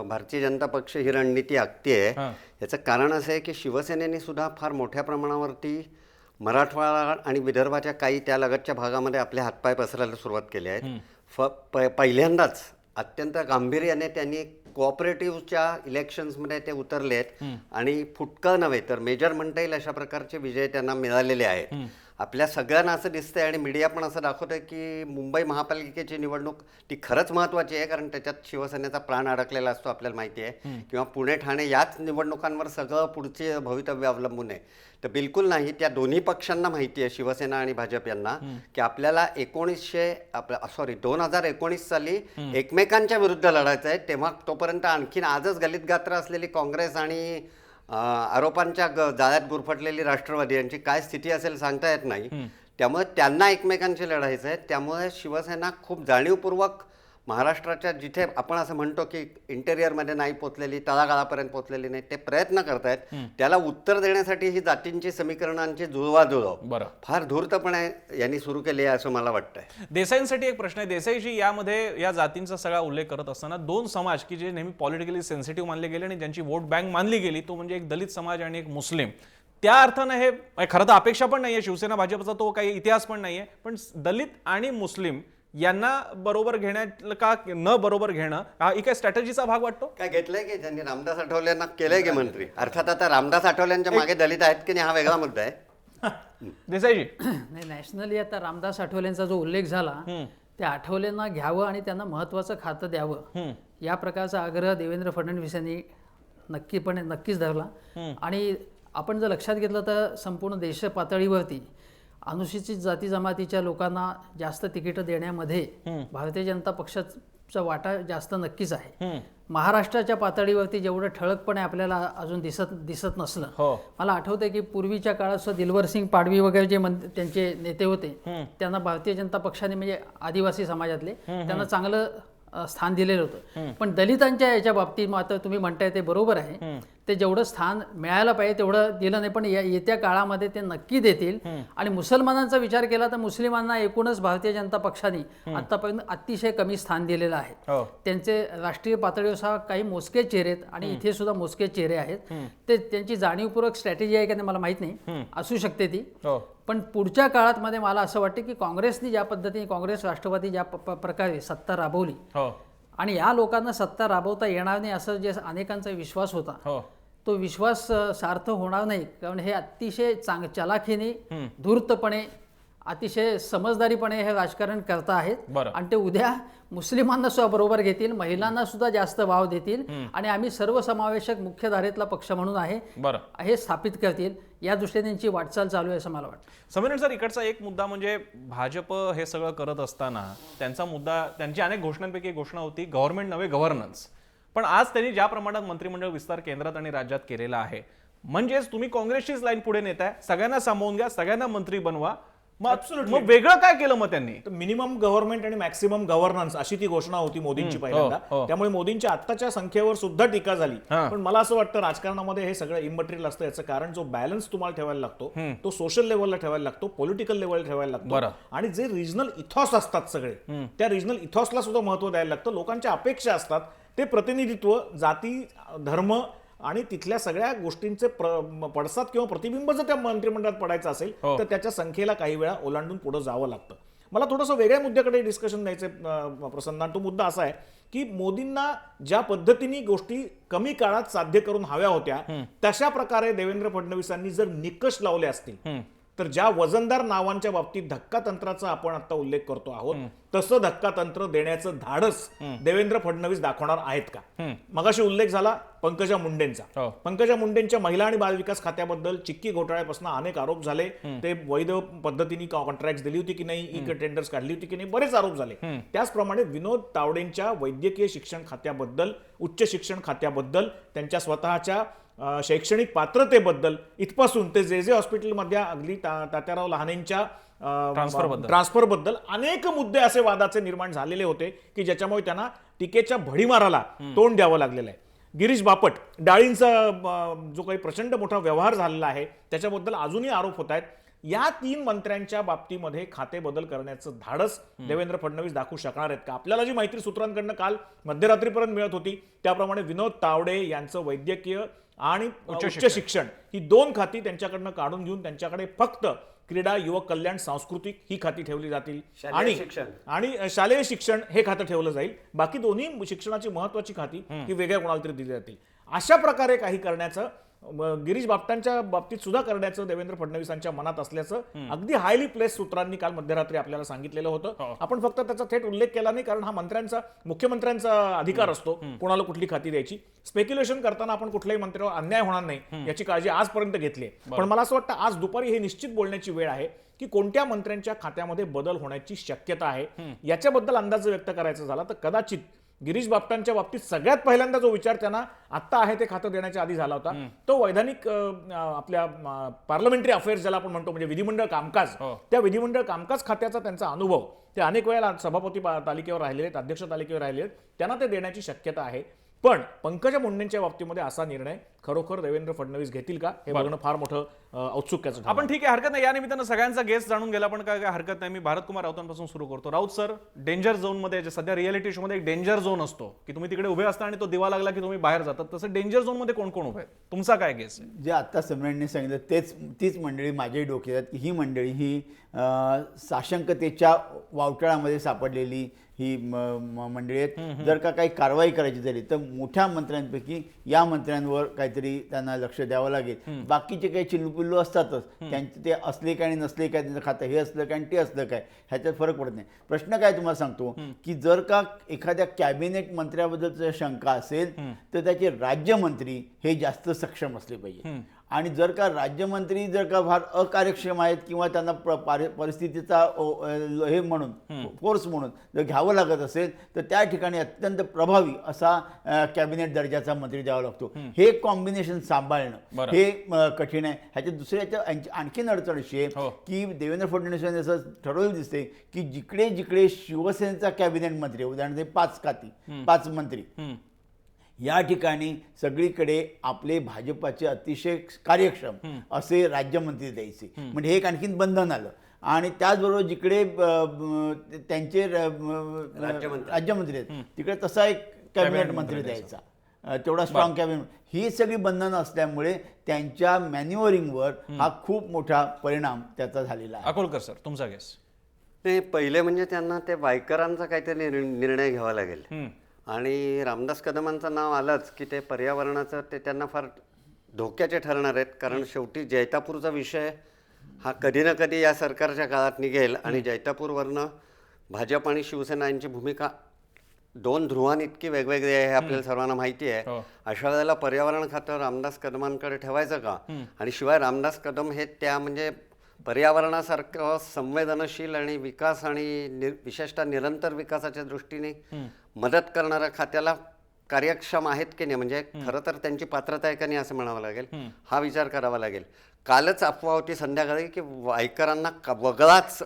भारतीय जनता पक्ष ही रणनीती आखते. याचं कारण असं आहे की शिवसेनेने सुद्धा फार मोठ्या प्रमाणावरती मराठवाडा आणि विदर्भाच्या काही त्या लगतच्या भागामध्ये आपले हातपाय पसरायला सुरुवात केली आहेत. पहिल्यांदाच अत्यंत गांभीर्याने त्यांनी कोऑपरेटिव्हच्या इलेक्शन्समध्ये ते उतरले आहेत आणि फुटकं नव्हे तर मेजर म्हणता येईल अशा प्रकारचे विजय त्यांना मिळालेले आहेत. आपल्या सगळ्यांना असं दिसतंय आणि मीडिया पण असं दाखवतंय की मुंबई महापालिकेची निवडणूक ती खरंच महत्त्वाची आहे, कारण त्याच्यात शिवसेनेचा प्राण अडकलेला असतो आपल्याला माहिती आहे. किंवा पुणे ठाणे याच निवडणुकांवर सगळं पुढचे भवितव्य अवलंबून आहे. तर बिलकुल नाही, त्या दोन्ही पक्षांना माहिती आहे, शिवसेना आणि भाजप यांना, की आपल्याला 2019 साली एकमेकांच्या विरुद्ध लढायचं आहे. तेव्हा तोपर्यंत आणखीन आजच गलितगात्र असलेली काँग्रेस आणि आरोपांच्या जाळ्यात गुरफटलेली राष्ट्रवादी यांची काय स्थिती असेल सांगता येत नाही. त्यामुळे त्यांना एकमेकांशी लढायचं आहे. त्यामुळे शिवसेना खूप जाणीवपूर्वक महाराष्ट्राच्या जिथे आपण असं म्हणतो की इंटेरियरमध्ये नाही पोचलेली, तळागाळापर्यंत पोचलेली नाही, ते प्रयत्न करतायत. त्याला उत्तर देण्यासाठी ही जातींची समीकरणांची जुळवाजुळव फार धूर्तपणे यांनी सुरू केली आहे असं मला वाटतंय. देसाईंसाठी एक प्रश्न आहे. देसाईजी यामध्ये या जातींचा सगळा उल्लेख करत असताना दोन समाज की जे नेहमी पॉलिटिकली सेन्सिटिव्ह मानले गेले आणि ज्यांची वोट बँक मानली गेली, तो म्हणजे एक दलित समाज आणि एक मुस्लिम. त्या अर्थानं हे खरं तर अपेक्षा पण नाहीये, शिवसेना भाजपचा तो काही इतिहास पण नाहीये, पण दलित आणि मुस्लिम यांना बरोबर घेण्यात का न बरोबर घेणं हा एक स्ट्रॅटेजीचा भाग वाटतो. काय घेतलंय की त्यांनी रामदास आठवलेंना केलंय की मंत्री? अर्थात आता रामदास आठवलेंच्या मागे दलित आहेत की नाही हा वेगळा मुद्दा आहे. देसाईजी नाही, नॅशनली आता रामदास आठवलेंचा जो उल्लेख झाला त्या आठवलेंना घ्यावं आणि त्यांना महत्त्वाचं खातं द्यावं या प्रकारचा आग्रह देवेंद्र फडणवीस यांनी नक्कीच धरला. आणि आपण जर लक्षात घेतलं तर संपूर्ण देश पातळीवरती अनुसूचित जाती जमातीच्या लोकांना जास्त तिकीटं देण्यामध्ये भारतीय जनता पक्षाचा वाटा जास्त नक्कीच आहे. महाराष्ट्राच्या पातळीवरती जेवढं ठळकपणे आपल्याला अजून दिसत नसलं, मला आठवतंय की पूर्वीच्या काळात सुद्धा दिलवरसिंग पाडवी वगैरे जे त्यांचे नेते होते त्यांना भारतीय जनता पक्षाने म्हणजे आदिवासी समाजातले त्यांना चांगलं स्थान दिलेलं होतं. पण दलितांच्या याच्या बाबतीत मात्र तुम्ही म्हणताय ते बरोबर आहे, ते जेवढं स्थान मिळायला पाहिजे तेवढं दिलं नाही. पण येत्या काळामध्ये ते नक्की देतील. आणि मुसलमानांचा विचार केला तर मुस्लिमांना एकूणच भारतीय जनता पक्षाने आतापर्यंत अतिशय कमी स्थान दिलेलं आहे. त्यांचे राष्ट्रीय पातळीवर काही मोजके चेहरे आहेत आणि इथे सुद्धा मोजके चेहरे आहेत. ते त्यांची जाणीवपूर्वक स्ट्रॅटेजी आहे का नाही मला माहित नाही, असू शकते ती. पण पुढच्या काळात मध्ये मला असं वाटतं की काँग्रेसनी ज्या पद्धतीने काँग्रेस राष्ट्रवादी ज्या प्रकारे सत्ता राबवली आणि या लोकांना सत्ता राबवता येणार नाही असं जे अनेकांचा विश्वास होता, तो विश्वास सार्थ होणार नाही. कारण हे अतिशय चलाखीने धूर्तपणे अतिशय समजदारीपणे हे राजकारण करता आहेत आणि ते उद्या मुस्लिमांना सुद्धा बरोबर घेतील, महिलांना सुद्धा जास्त वाव देतील आणि आम्ही सर्वसमावेशक मुख्य धारेतला पक्ष म्हणून हे स्थापित करतील. या दृष्टीने त्यांची वाटचाल चालू आहे असं मला वाटतं. समीरण सर, इकडचा एक मुद्दा म्हणजे भाजप हे सगळं करत असताना त्यांचा मुद्दा, त्यांची अनेक घोषणांपैकी एक घोषणा होती गव्हर्नमेंट नव्हे गव्हर्नन्स. पण आज त्यांनी ज्या प्रमाणात मंत्रिमंडळ विस्तार केंद्रात आणि राज्यात केलेला आहे, म्हणजेच तुम्ही काँग्रेसचीच लाईन पुढे नेताय, सगळ्यांना सामावून घ्या, सगळ्यांना मंत्री बनवा. मग वेगळं काय केलं मग त्यांनी? मिनिमम गव्हर्नमेंट आणि मॅक्सिमम गव्हर्नन्स अशी ती घोषणा होती मोदींची पहिल्यांदा. त्यामुळे मोदींच्या आत्ताच्या संख्येवर सुद्धा टीका झाली. पण मला असं वाटतं राजकारणामध्ये हे सगळं इमटेरियल असतं. याचं कारण जो बॅलन्स तुम्हाला ठेवायला लागतो तो सोशल लेव्हलला ठेवायला लागतो, पॉलिटिकल लेव्हलला ठेवायला लागतो. आणि जे रिजनल इथॉस असतात सगळे, त्या रिजनल इथॉसला सुद्धा महत्व द्यायला लागतं. लोकांच्या अपेक्षा असतात, ते प्रतिनिधित्व जाती, धर्म आणि तिथल्या सगळ्या गोष्टींचे पडसाद किंवा प्रतिबिंब जर त्या मंत्रिमंडळात पडायचं असेल तर त्याच्या संख्येला काही वेळा ओलांडून पुढे जावं लागतं. मला थोडंसं वेगळ्या मुद्द्याकडे डिस्कशन द्यायचं प्रसन्न. तो मुद्दा असा आहे की मोदींना ज्या पद्धतीने गोष्टी कमी काळात साध्य करून हव्या होत्या तशा प्रकारे देवेंद्र फडणवीसांनी जर निकष लावले असतील तर ज्या वजनदार नावांच्या बाबतीत धक्कातंत्राचा आपण आता उल्लेख करतो आहोत तसं धक्कातंत्र देण्याचं धाडस देवेंद्र फडणवीस दाखवणार आहेत का? मगाशी उल्लेख झाला पंकजा मुंडेंचा. पंकजा मुंडेंच्या महिला आणि बालविकास खात्याबद्दल चिक्की घोटाळ्यापासून अनेक आरोप झाले. ते वैध पद्धतीने कॉन्ट्रॅक्ट दिली होती की नाही, ई टेंडर्स काढली होती की नाही, बरेच आरोप झाले. त्याचप्रमाणे विनोद तावडेंच्या वैद्यकीय शिक्षण खात्याबद्दल, उच्च शिक्षण खात्याबद्दल, त्यांच्या स्वतःच्या शैक्षणिक पात्रतेबद्दल इथपासून ते जे हॉस्पिटलमध्ये अगदी तात्याराव लहानेंच्या ट्रान्सफर बद्दल अनेक मुद्दे असे वादाचे निर्माण झालेले होते की ज्याच्यामुळे त्यांना टीकेच्या भडीमाराला तोंड द्यावं लागलेलं आहे. गिरीश बापट, डाळींचा जो काही प्रचंड मोठा व्यवहार झालेला आहे त्याच्याबद्दल अजूनही आरोप होत आहेत. या 3 मंत्र्यांच्या बाबतीमध्ये खाते बदल करण्याचं धाडस देवेंद्र फडणवीस दाखवू शकणार आहेत का? आपल्याला जी माहिती सूत्रांकडनं काल मध्यरात्रीपर्यंत मिळत होती त्याप्रमाणे विनोद तावडे यांचं वैद्यकीय आणि उच्च शिक्षण ही 2 खाती त्यांच्याकडनं काढून घेऊन त्यांच्याकडे फक्त क्रीडा, युवक कल्याण, सांस्कृतिक ही खाती ठेवली जातील आणि शालेय शिक्षण हे खातं ठेवलं जाईल. बाकी दोन्ही शिक्षणाची महत्वाची खाती ही वेगळ्या कोणाला तरी दिली जातील. अशा प्रकारे काही करण्याचं गिरीश बापटांच्या बाबतीत सुद्धा करण्याचं देवेंद्र फडणवीसांच्या मनात असल्याचं अगदी हायली प्लेस सूत्रांनी काल मध्यरात्री आपल्याला सांगितलेलं होतं. आपण फक्त त्याचा थेट उल्लेख केला नाही, कारण हा मुख्यमंत्र्यांचा अधिकार असतो कोणाला कुठली खाती द्यायची. स्पेक्युलेशन करताना आपण कुठल्याही मंत्र्यावर अन्याय होणार नाही याची काळजी आजपर्यंत घेतली. पण मला असं वाटतं आज दुपारी हे निश्चित बोलण्याची वेळ आहे की कोणत्या मंत्र्यांच्या खात्यामध्ये बदल होण्याची शक्यता आहे. याच्याबद्दल अंदाज व्यक्त करायचा झाला तर कदाचित गिरीश बापटांच्या बाबतीत सगळ्यात पहिल्यांदा जो विचार त्यांना आत्ता आहे ते खातं देण्याच्या आधी झाला होता तो वैधानिक आपल्या पार्लमेंटरी अफेअर्स ज्याला आपण म्हणतो म्हणजे विधिमंडळ कामकाज, त्या विधिमंडळ कामकाज खात्याचा त्यांचा अनुभव ते अनेक वेळेला सभापती तालिकेवर राहिलेले आहेत, अध्यक्ष तालिकेवर राहिलेले आहेत, त्यांना ते देण्याची शक्यता आहे. पण पंकजा मुंडेंच्या बाबतीमध्ये असा निर्णय खरोखर देवेंद्र फडणवीस घेतील का हे बघणं फार मोठं औत्सुक्याचं ठरलं. आपण ठीक आहे, हरकत नाही. या निमित्तानं सगळ्यांचा गेस्ट जाणून गेला, पण काय हरकत नाही. मी भारत कुमार राऊतांपासून सुरू करतो. राऊत सर, डेंजर झोन मध्ये जे सध्या रिअलिटी शो मध्ये एक डेंजर झोन असतो की तुम्ही तिकडे उभे असता आणि तो दिवा लागला की तुम्ही बाहेर जातात, तसं डेंजर झोन मध्ये कोण कोण उभे आहेत? तुमचा काय गेस आहे? जे आता सम्राटने सांगितलं तीच मंडळी माझ्याही डोक्यात की ही मंडळी ही साशंकतेच्या वावटळामध्ये सापडलेली ही मंडळी आहेत. जर का काही कारवाई करायची झाली तर मोठ्या मंत्र्यांपैकी या मंत्र्यांवर काहीतरी त्यांना लक्ष द्यावं लागेल. बाकीचे काही चिल्लूपिल्लू असतातच, त्यांचे ते असले काय आणि नसले काय, त्यांचं खातं हे असलं काय आणि ते असलं काय ह्याच्यात फरक पडत नाही. प्रश्न काय तुम्हाला सांगतो की जर का एखाद्या कॅबिनेट मंत्र्याबद्दल जर शंका असेल तर त्याचे राज्यमंत्री हे जास्त सक्षम असले पाहिजे. आणि जर का राज्यमंत्री जर का फार अकार्यक्षम आहेत किंवा त्यांना परिस्थितीचा हे म्हणून फोर्स म्हणून जर घ्यावं लागत असेल तर त्या ठिकाणी अत्यंत प्रभावी असा कॅबिनेट दर्जाचा मंत्री द्यावा लागतो. हे कॉम्बिनेशन सांभाळणं हे कठीण आहे. ह्याच्या दुसऱ्याच्या आणखीन अडचण अशी आहे की देवेंद्र फडणवीस यांनी असं ठरवलं दिसते की जिकडे जिकडे शिवसेनेचा कॅबिनेट मंत्री, उदाहरणार्थ 5 खाती 5 मंत्री, या ठिकाणी सगळीकडे आपले भाजपाचे अतिशय कार्यक्षम असे राज्यमंत्री द्यायचे. म्हणजे हे एक आणखीन बंधन आलं. आणि त्याचबरोबर जिकडे त्यांचे राज्यमंत्री आहेत तिकडे तसा एक कॅबिनेट मंत्री द्यायचा, तेवढा स्ट्रॉंग कॅबिनेट. ही सगळी बंधनं असल्यामुळे त्यांच्या मॅन्युअरिंगवर हा खूप मोठा परिणाम त्याचा झालेला आहे. अकोलकर सर, तुमचा गेस? नाही, पहिले म्हणजे त्यांना ते वायकरांचा काहीतरी निर्णय घ्यावा लागेल. आणि रामदास कदमांचं नाव आलंच की ते पर्यावरणाचं ते त्यांना फार धोक्याचे ठरणार आहेत. कारण शेवटी जैतापूरचा विषय हा कधी ना कधी या सरकारच्या काळात निघेल आणि जैतापूरवरनं भाजप आणि शिवसेना यांची भूमिका 2 ध्रुवांनी इतकी वेगवेगळी आहे हे आपल्याला सर्वांना माहिती आहे. अशा वेळेला पर्यावरण खातं रामदास कदमांकडे ठेवायचं का? आणि शिवाय रामदास कदम हे त्या म्हणजे पर्यावरणासारखं संवेदनशील आणि विकास आणि विशेषतः निरंतर विकासाच्या दृष्टीने मदत करणाऱ्या खात्याला कार्यक्षम आहेत की नाही, म्हणजे खरं तर त्यांची पात्रता आहे का नाही असं म्हणावं लागेल. हा विचार करावा लागेल. कालच अफवा होती संध्याकाळी की वायकरांना वगळाच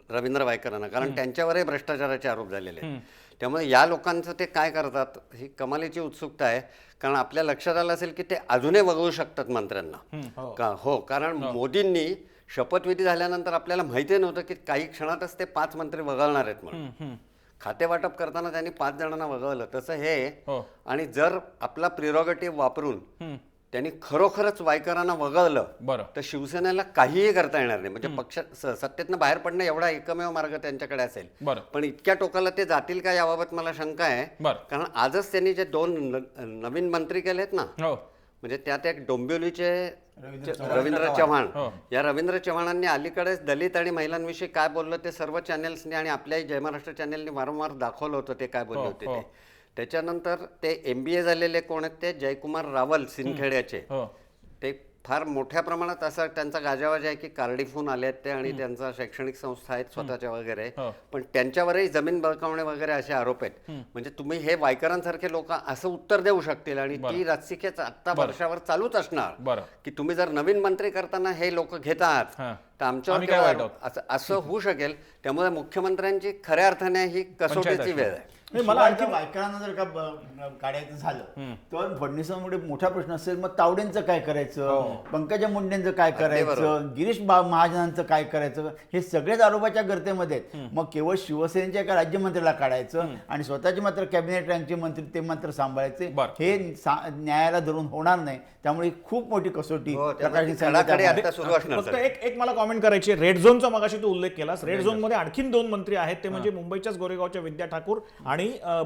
रवींद्र वायकरांना, कारण त्यांच्यावरही भ्रष्टाचाराचे आरोप झालेले आहेत. त्यामुळे या लोकांचं ते काय करतात ही कमालीची उत्सुकता आहे. कारण आपल्या लक्षात आलं असेल की ते अजूनही वगळू शकतात मंत्र्यांना का? हो, कारण मोदींनी शपथविधी झाल्यानंतर आपल्याला माहिती नव्हतं की काही क्षणातच ते 5 मंत्री वगळणार आहेत म्हणून. खाते वाटप करताना त्यांनी 5 जणांना वगळलं. तसं हे आणि जर आपला प्रिरॉगेटिव्ह वापरून त्यांनी खरोखरच वायकरांना वगळलं तर शिवसेनेला काहीही करता येणार नाही. म्हणजे पक्ष सत्तेतनं बाहेर पडणं एवढा एकमेव मार्ग त्यांच्याकडे असेल. पण इतक्या टोकाला ते जातील का याबाबत मला शंका आहे. कारण आजच त्यांनी जे 2 नवीन मंत्री केलेत ना, म्हणजे त्यात एक डोंबिवलीचे रवींद्र चव्हाण, या रवींद्र चव्हाणांनी अलीकडेच दलित आणि महिलांविषयी काय बोललं ते सर्व चॅनेल्सनी आणि आपल्याही जय महाराष्ट्र चॅनेलनी वारंवार दाखवलं होतं ते काय बोलले होते ते. त्याच्यानंतर ते MBA झालेले कोण आहेत ते जयकुमार रावल सिंदखेड्याचे, ते फार मोठ्या प्रमाणात असा त्यांचा गाजावाजा आहे की कार्डिफहून आले आहेत ते आणि त्यांचा शैक्षणिक संस्था आहेत स्वतःच्या वगैरे. पण त्यांच्यावरही जमीन बळकावणे वगैरे असे आरोप आहेत. म्हणजे तुम्ही हे वायकरांसारखे लोक असं उत्तर देऊ शकतील आणि ती रस्सिकेच आत्ता वर्षावर चालूच असणार की तुम्ही जर नवीन मंत्री करताना हे लोक घेतात तर आमच्यावर असं होऊ शकेल. त्यामुळे मुख्यमंत्र्यांची खऱ्या अर्थाने ही कसोटीची वेळ आहे. मला आणखी बायकांना जर का काढायचं झालं तर फडणवीसांमुळे मोठा प्रश्न असेल. मग तावडेंचं काय करायचं, पंकजा मुंडेंचं काय करायचं, गिरीश महाजनांचं काय करायचं, हे सगळेच आरोपाच्या गर्तेमध्ये आहेत. मग केवळ शिवसेनेच्या एका राज्यमंत्र्याला काढायचं आणि स्वतःचे मात्र कॅबिनेट रँकचे मंत्री ते मात्र सांभाळायचे, हे न्यायाला धरून होणार नाही. त्यामुळे खूप मोठी कसोटी प्रकाश चढाकडे आता सुरू असणार फक्त एक मला कॉमेंट करायची आहे. रेड झोनचा मगाशी तू उल्लेख केलास. रेड झोन मध्ये आणखीन 2 मंत्री आहेत, ते म्हणजे मुंबईच्याच गोरेगावच्या विद्या ठाकूर आणि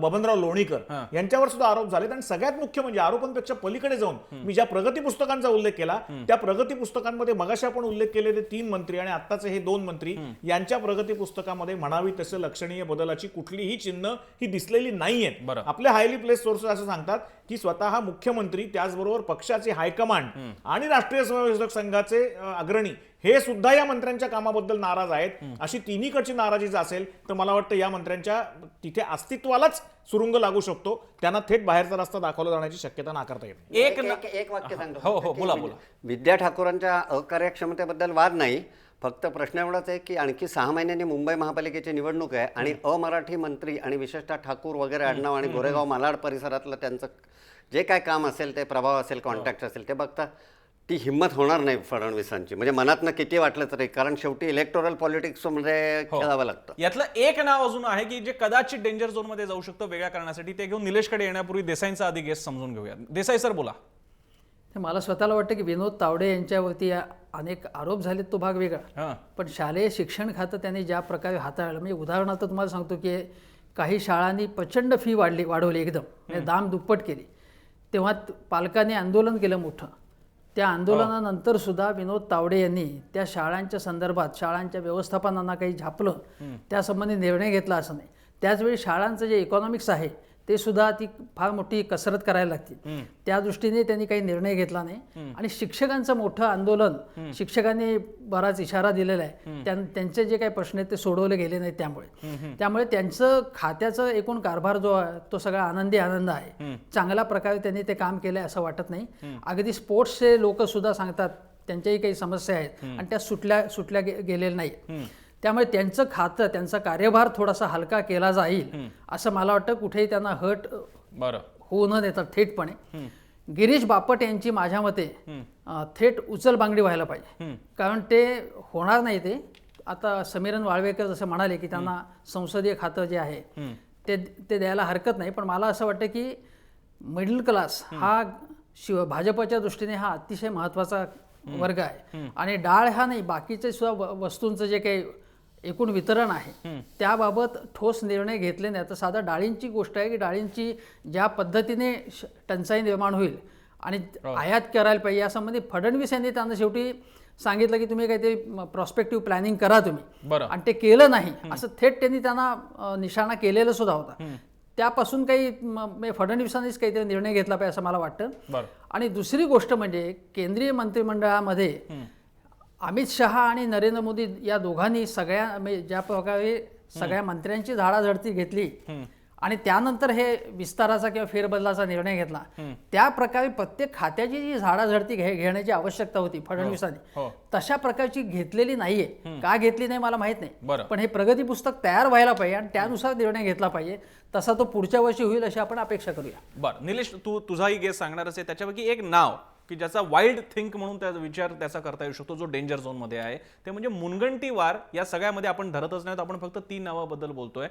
बबनराव लोणीकर यांच्यावर सुद्धा आरोप झालेत. आणि सगळ्यात मुख्य म्हणजे आरोपांपेक्षा पलीकडे जाऊन मी ज्या प्रगती पुस्तकांचा उल्लेख केला त्या प्रगती पुस्तकांमध्ये मगाशी आपण उल्लेख केलेले 3 मंत्री आणि आत्ताचे हे 2 मंत्री यांच्या प्रगती पुस्तकामध्ये म्हणावी तसे लक्षणीय बदलाची कुठलीही चिन्ह ही दिसलेली नाहीयेत. आपले हायली प्लेस सोर्सेस असं सांगतात की स्वतः मुख्यमंत्री, त्याचबरोबर पक्षाचे हायकमांड आणि राष्ट्रीय स्वयंसेवक संघाचे अग्रणी हे सुद्धा या मंत्र्यांच्या कामाबद्दल नाराज आहेत. अशी तिन्हीकडची नाराजी जर असेल तर मला वाटतं या मंत्र्यांच्या तिथे अस्तित्वालाच सुरुंग लागू शकतो. त्यांना थेट बाहेरचा रस्ता दाखवला जाण्याची शक्यता नाकारता येत नाही. एक वाक्य सांगतो. हो, बोला. विद्या ठाकूरांच्या अकार्यक्षमतेबद्दल वाद नाही, फक्त प्रश्न एवढाच आहे की आणखी 6 महिन्यांनी मुंबई महापालिकेची निवडणूक आहे आणि अमराठी मंत्री आणि विशेषतः ठाकूर वगैरे आडनाव आणि गोरेगाव मालाड परिसरातलं त्यांचं जे काय काम असेल, ते प्रभाव असेल, कॉन्टॅक्ट असेल, ते बघता ती हिंमत होणार नाही फडणवीसांची. म्हणजे मनातनं किती वाटलं तरी, कारण शेवटी इलेक्टोरल पॉलिटिक्समध्ये खेळावं लागतं. यातलं एक नाव अजून आहे की जे कदाचित डेंजर झोन मध्ये जाऊ शकतं वेगळ्या कारणासाठी. ते घेऊन निलेशकडे येण्यापूर्वी देसाईंचा आधी गेस्ट समजून घेऊया. देसाई सर, बोला. मला स्वतःला वाटतं की विनोद तावडे यांच्यावरती अनेक आरोप झालेत, तो भाग वेगळा. पण शालेय शिक्षण खातं त्यांनी ज्या प्रकारे हाताळलं, म्हणजे उदाहरणार्थ तुम्हाला सांगतो की काही शाळांनी प्रचंड फी वाढवली, एकदम म्हणजे दाम दुप्पट केली. तेव्हा पालकांनी आंदोलन केलं मोठं. त्या आंदोलनानंतर सुद्धा विनोद तावडे यांनी त्या शाळांच्या संदर्भात, शाळांच्या व्यवस्थापनांना काही झापलं, त्यासंबंधी निर्णय घेतला असं नाही. त्याचवेळी शाळांचं जे इकॉनॉमिक्स आहे ते सुद्धा ती फार मोठी कसरत करायला लागते. त्या दृष्टीने त्यांनी काही निर्णय घेतला नाही. आणि शिक्षकांचं मोठं आंदोलन, शिक्षकांनी बराच इशारा दिलेला आहे, त्यांचे जे काही प्रश्न आहेत ते सोडवले गेले नाहीत. त्यामुळे त्यांचं खात्याचं एकूण कारभार जो आहे तो सगळा आनंद आहे. चांगल्या प्रकारे त्यांनी ते काम केलंय असं वाटत नाही. अगदी स्पोर्ट्सचे लोक सुद्धा सांगतात त्यांच्याही काही समस्या आहेत आणि त्या सुटल्या गेलेल्या नाहीत. त्यामुळे त्यांचं खातं, त्यांचा कार्यभार थोडासा हलका केला जाईल असं मला वाटतं. कुठेही त्यांना हट होऊ न देता थेटपणे गिरीश बापट यांची माझ्या मते थेट उचलबांगडी व्हायला पाहिजे. कारण ते होणार नाही. ते आता समीरन वाळवेकर जसं म्हणाले की त्यांना संसदीय खातं जे आहे ते द्यायला हरकत नाही. पण मला असं वाटतं की मिडल क्लास हा भाजपच्या दृष्टीने हा अतिशय महत्त्वाचा वर्ग आहे. आणि डाळ हा नाही, बाकीचे सुद्धा वस्तूंचं जे काही एकूण वितरण आहे त्याबाबत ठोस निर्णय घेतले नाही. तर साधा डाळींची गोष्ट आहे की डाळींची ज्या पद्धतीने टंचाई निर्माण होईल आणि आयात करायला पाहिजे यासंबंधी फडणवीस यांनी त्यांना शेवटी सांगितलं की तुम्ही काहीतरी प्रॉस्पेक्टिव्ह प्लॅनिंग करा तुम्ही, आणि ते केलं नाही असं थेट त्यांनी त्यांना निशाणा केलेला सुद्धा होता. त्यापासून काही फडणवीसांनीच काहीतरी निर्णय घेतला पाहिजे असं मला वाटतं. आणि दुसरी गोष्ट म्हणजे केंद्रीय मंत्रिमंडळामध्ये अमित शहा आणि नरेंद्र मोदी या दोघांनी ज्या प्रकारे सगळ्या मंत्र्यांची झाडाझडती घेतली आणि त्यानंतर हे विस्ताराचा किंवा फेरबदलाचा निर्णय घेतला, त्या प्रकारे प्रत्येक खात्याची जी झाडाझडती घेण्याची आवश्यकता होती फडणवीसांनी तशा प्रकारची घेतलेली नाहीये. का घेतली नाही मला माहित नाही, पण हे प्रगती पुस्तक तयार व्हायला पाहिजे आणि त्यानुसार निर्णय घेतला पाहिजे. तसा तो पुढच्या वर्षी होईल अशी आपण अपेक्षा करूया. बरं निलेश, तुझाही गेस सांगणारच आहे. त्याच्यापैकी एक नाव की ज्याचा वाईल्ड थिंक म्हणून त्याचा विचार त्याचा करता येऊ शकतो, जो डेंजर झोन मध्ये आहे, ते म्हणजे मुनगंटीवार. या सगळ्यामध्ये आपण धरतच नाही, आपण फक्त 3 नावाबद्दल बोलतोय.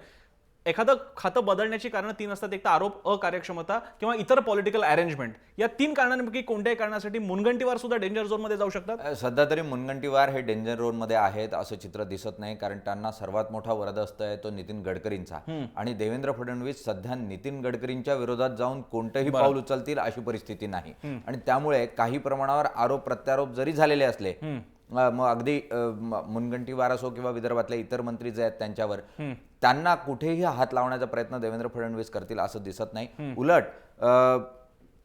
एखादं खातं बदलण्याची कारण 3 असतात. एक तर आरोप, अकार्यक्षमता किंवा इतर पॉलिटिकल अरेंजमेंट. या 3 कारणांपैकी कोणत्याही कारणासाठी मुनगंटीवार सुद्धा डेंजर झोन मध्ये जाऊ शकतात. सध्या तरी मुनगंटीवार हे डेंजर झोन मध्ये आहेत असं चित्र दिसत नाही, कारण त्यांना सर्वात मोठा वरदहस्त आहे तो नितीन गडकरींचा. आणि देवेंद्र फडणवीस सध्या नितीन गडकरींच्या विरोधात जाऊन कोणतंही पाऊल उचलतील अशी परिस्थिती नाही. आणि त्यामुळे काही प्रमाणावर आरोप प्रत्यारोप जरी झालेले असले, मग अगदी मुनगंटीवार असो किंवा विदर्भातले इतर मंत्री जे आहेत त्यांच्यावर, त्यांना कुठेही हात लावण्याचा प्रयत्न देवेंद्र फडणवीस करतील असं दिसत नाही. उलट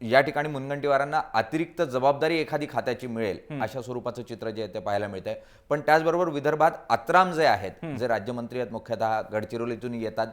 या ठिकाणी मुनगंटीवारांना अतिरिक्त जबाबदारी एखादी खात्याची मिळेल अशा स्वरूपाचं चित्र जे आहे ते पाहायला मिळतंय. पण त्याचबरोबर विदर्भात आत्राम जे आहेत, जे राज्यमंत्री आहेत, मुख्यतः गडचिरोलीतून येतात,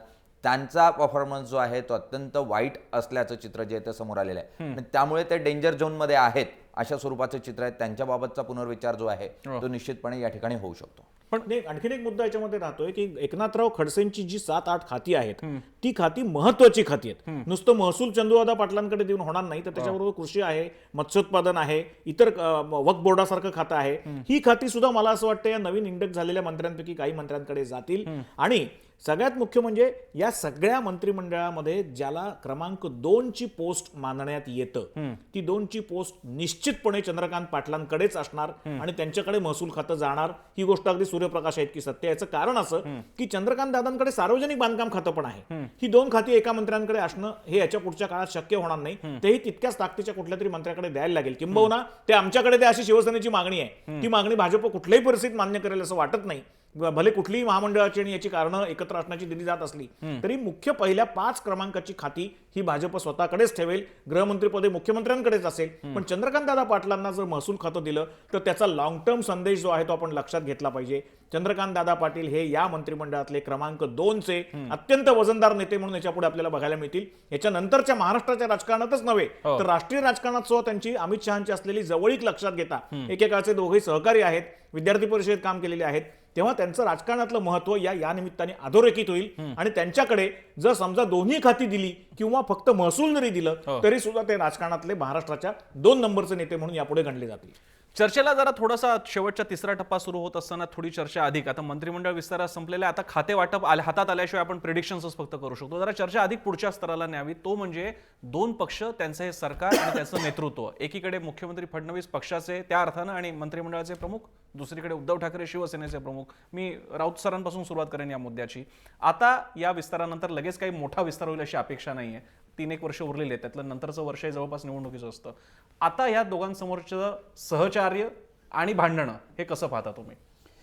त्यांचा परफॉर्मन्स जो आहे तो अत्यंत वाईट असल्याचं चित्र जे आहे ते समोर आलेलं आहे. त्यामुळे ते डेंजर झोन मध्ये आहेत अशा स्वरूपाचं चित्र आहे. त्यांच्याबाबतचा पुनर्विचार जो आहे तो निश्चितपणे या ठिकाणी होऊ शकतो. पण आणखीन एक मुद्दा याच्यामध्ये राहतोय की एकनाथराव खडसेंची जी 7-8 खाती आहेत ती खाती महत्वाची खाती आहेत. नुसतं महसूल चंदूदादा पाटलांकडे देऊन होणार नाही, तर त्याच्याबरोबर कृषी आहे, मत्स्योत्पादन आहे, इतर वक्फ बोर्डासारखं खातं आहे. ही खाती सुद्धा मला असं वाटतं या नवीन इंडेक्स झालेल्या मंत्र्यांपैकी काही मंत्र्यांकडे जातील. आणि सगळ्यात मुख्य म्हणजे या सगळ्या मंत्रिमंडळामध्ये ज्याला क्रमांक 2 ची पोस्ट मानण्यात येतं ती 2 ची पोस्ट निश्चितपणे चंद्रकांत पाटलांकडेच असणार आणि त्यांच्याकडे महसूल खातं जाणार. ही गोष्ट अगदी सूर्यप्रकाश आहेत की सत्य. याचं कारण असं की चंद्रकांत दादांकडे सार्वजनिक बांधकाम खातं पण आहे. ही 2 खाती एका मंत्र्यांकडे असणं हे याच्या पुढच्या काळात शक्य होणार नाही. तेही तितक्याच ताकदीच्या कुठल्या तरी मंत्र्याकडे द्यायला लागेल. किंबहुना ते आमच्याकडे द्या अशी शिवसेनेची मागणी आहे. ती मागणी भाजप कुठल्याही परिस्थितीत मान्य करेल असं वाटत नाही. भले कुठलीही महामंडळाची आणि याची कारणं एकत्र असण्याची दिली जात असली तरी मुख्य पहिल्या 5 क्रमांकाची खाती ही भाजप स्वतःकडेच ठेवेल. गृहमंत्रीपदे मुख्यमंत्र्यांकडेच असेल. पण चंद्रकांतदादा पाटलांना जर महसूल खातं दिलं तर त्याचा लॉंग टर्म संदेश जो आहे तो आपण लक्षात घेतला पाहिजे. चंद्रकांतदादा पाटील हे या मंत्रिमंडळातले क्रमांक 2 चे अत्यंत वजनदार नेते म्हणून याच्या पुढे आपल्याला बघायला मिळतील. याच्यानंतरच्या महाराष्ट्राच्या राजकारणातच नव्हे तर राष्ट्रीय राजकारणात सुद्धा त्यांची अमित शहांची असलेली जवळीक लक्षात घेता एकेकाळचे दोघेही सहकारी आहेत, विद्यार्थी परिषदेत काम केलेले आहेत, तेव्हा त्यांचं राजकारणातलं महत्व या निमित्ताने अधोरेखित होईल. आणि त्यांच्याकडे जर समजा दोन्ही खाती दिली किंवा फक्त महसूल जरी दिलं तरी सुद्धा ते राजकारणातले महाराष्ट्राच्या 2 नंबरचे नेते म्हणून यापुढे गणले जातील. चर्चेला जरा थोडासा शेवटचा 3रा टप्पा सुरू होत असताना थोडी चर्चा अधिक, आता मंत्रिमंडळ विस्तार संपलेला, आता खाते वाटप हातात आल्याशिवाय आपण प्रिडिक्शन्सच फक्त करू शकतो. जरा चर्चा अधिक पुढच्या स्तराला न्यावी. तो म्हणजे 2 पक्ष, त्यांचं हे सरकार आणि त्याचं नेतृत्व. एकीकडे मुख्यमंत्री फडणवीस पक्षाचे त्या अर्थानं आणि मंत्रिमंडळाचे प्रमुख, दुसरीकडे उद्धव ठाकरे शिवसेनेचे प्रमुख. मी राऊत सरांपासून सुरुवात करेन या मुद्द्याची. आता या विस्तारानंतर लगेच काही मोठा विस्तार होईल अशी अपेक्षा नाहीये. 3-1 वर्ष उरलेले आहेत, त्यातलं नंतरचं वर्ष हे जवळपास निवडणुकीचं असतं. आता या दोघांसमोरचं सहचार्य आणि भांडणं हे कसं पाहता तुम्ही?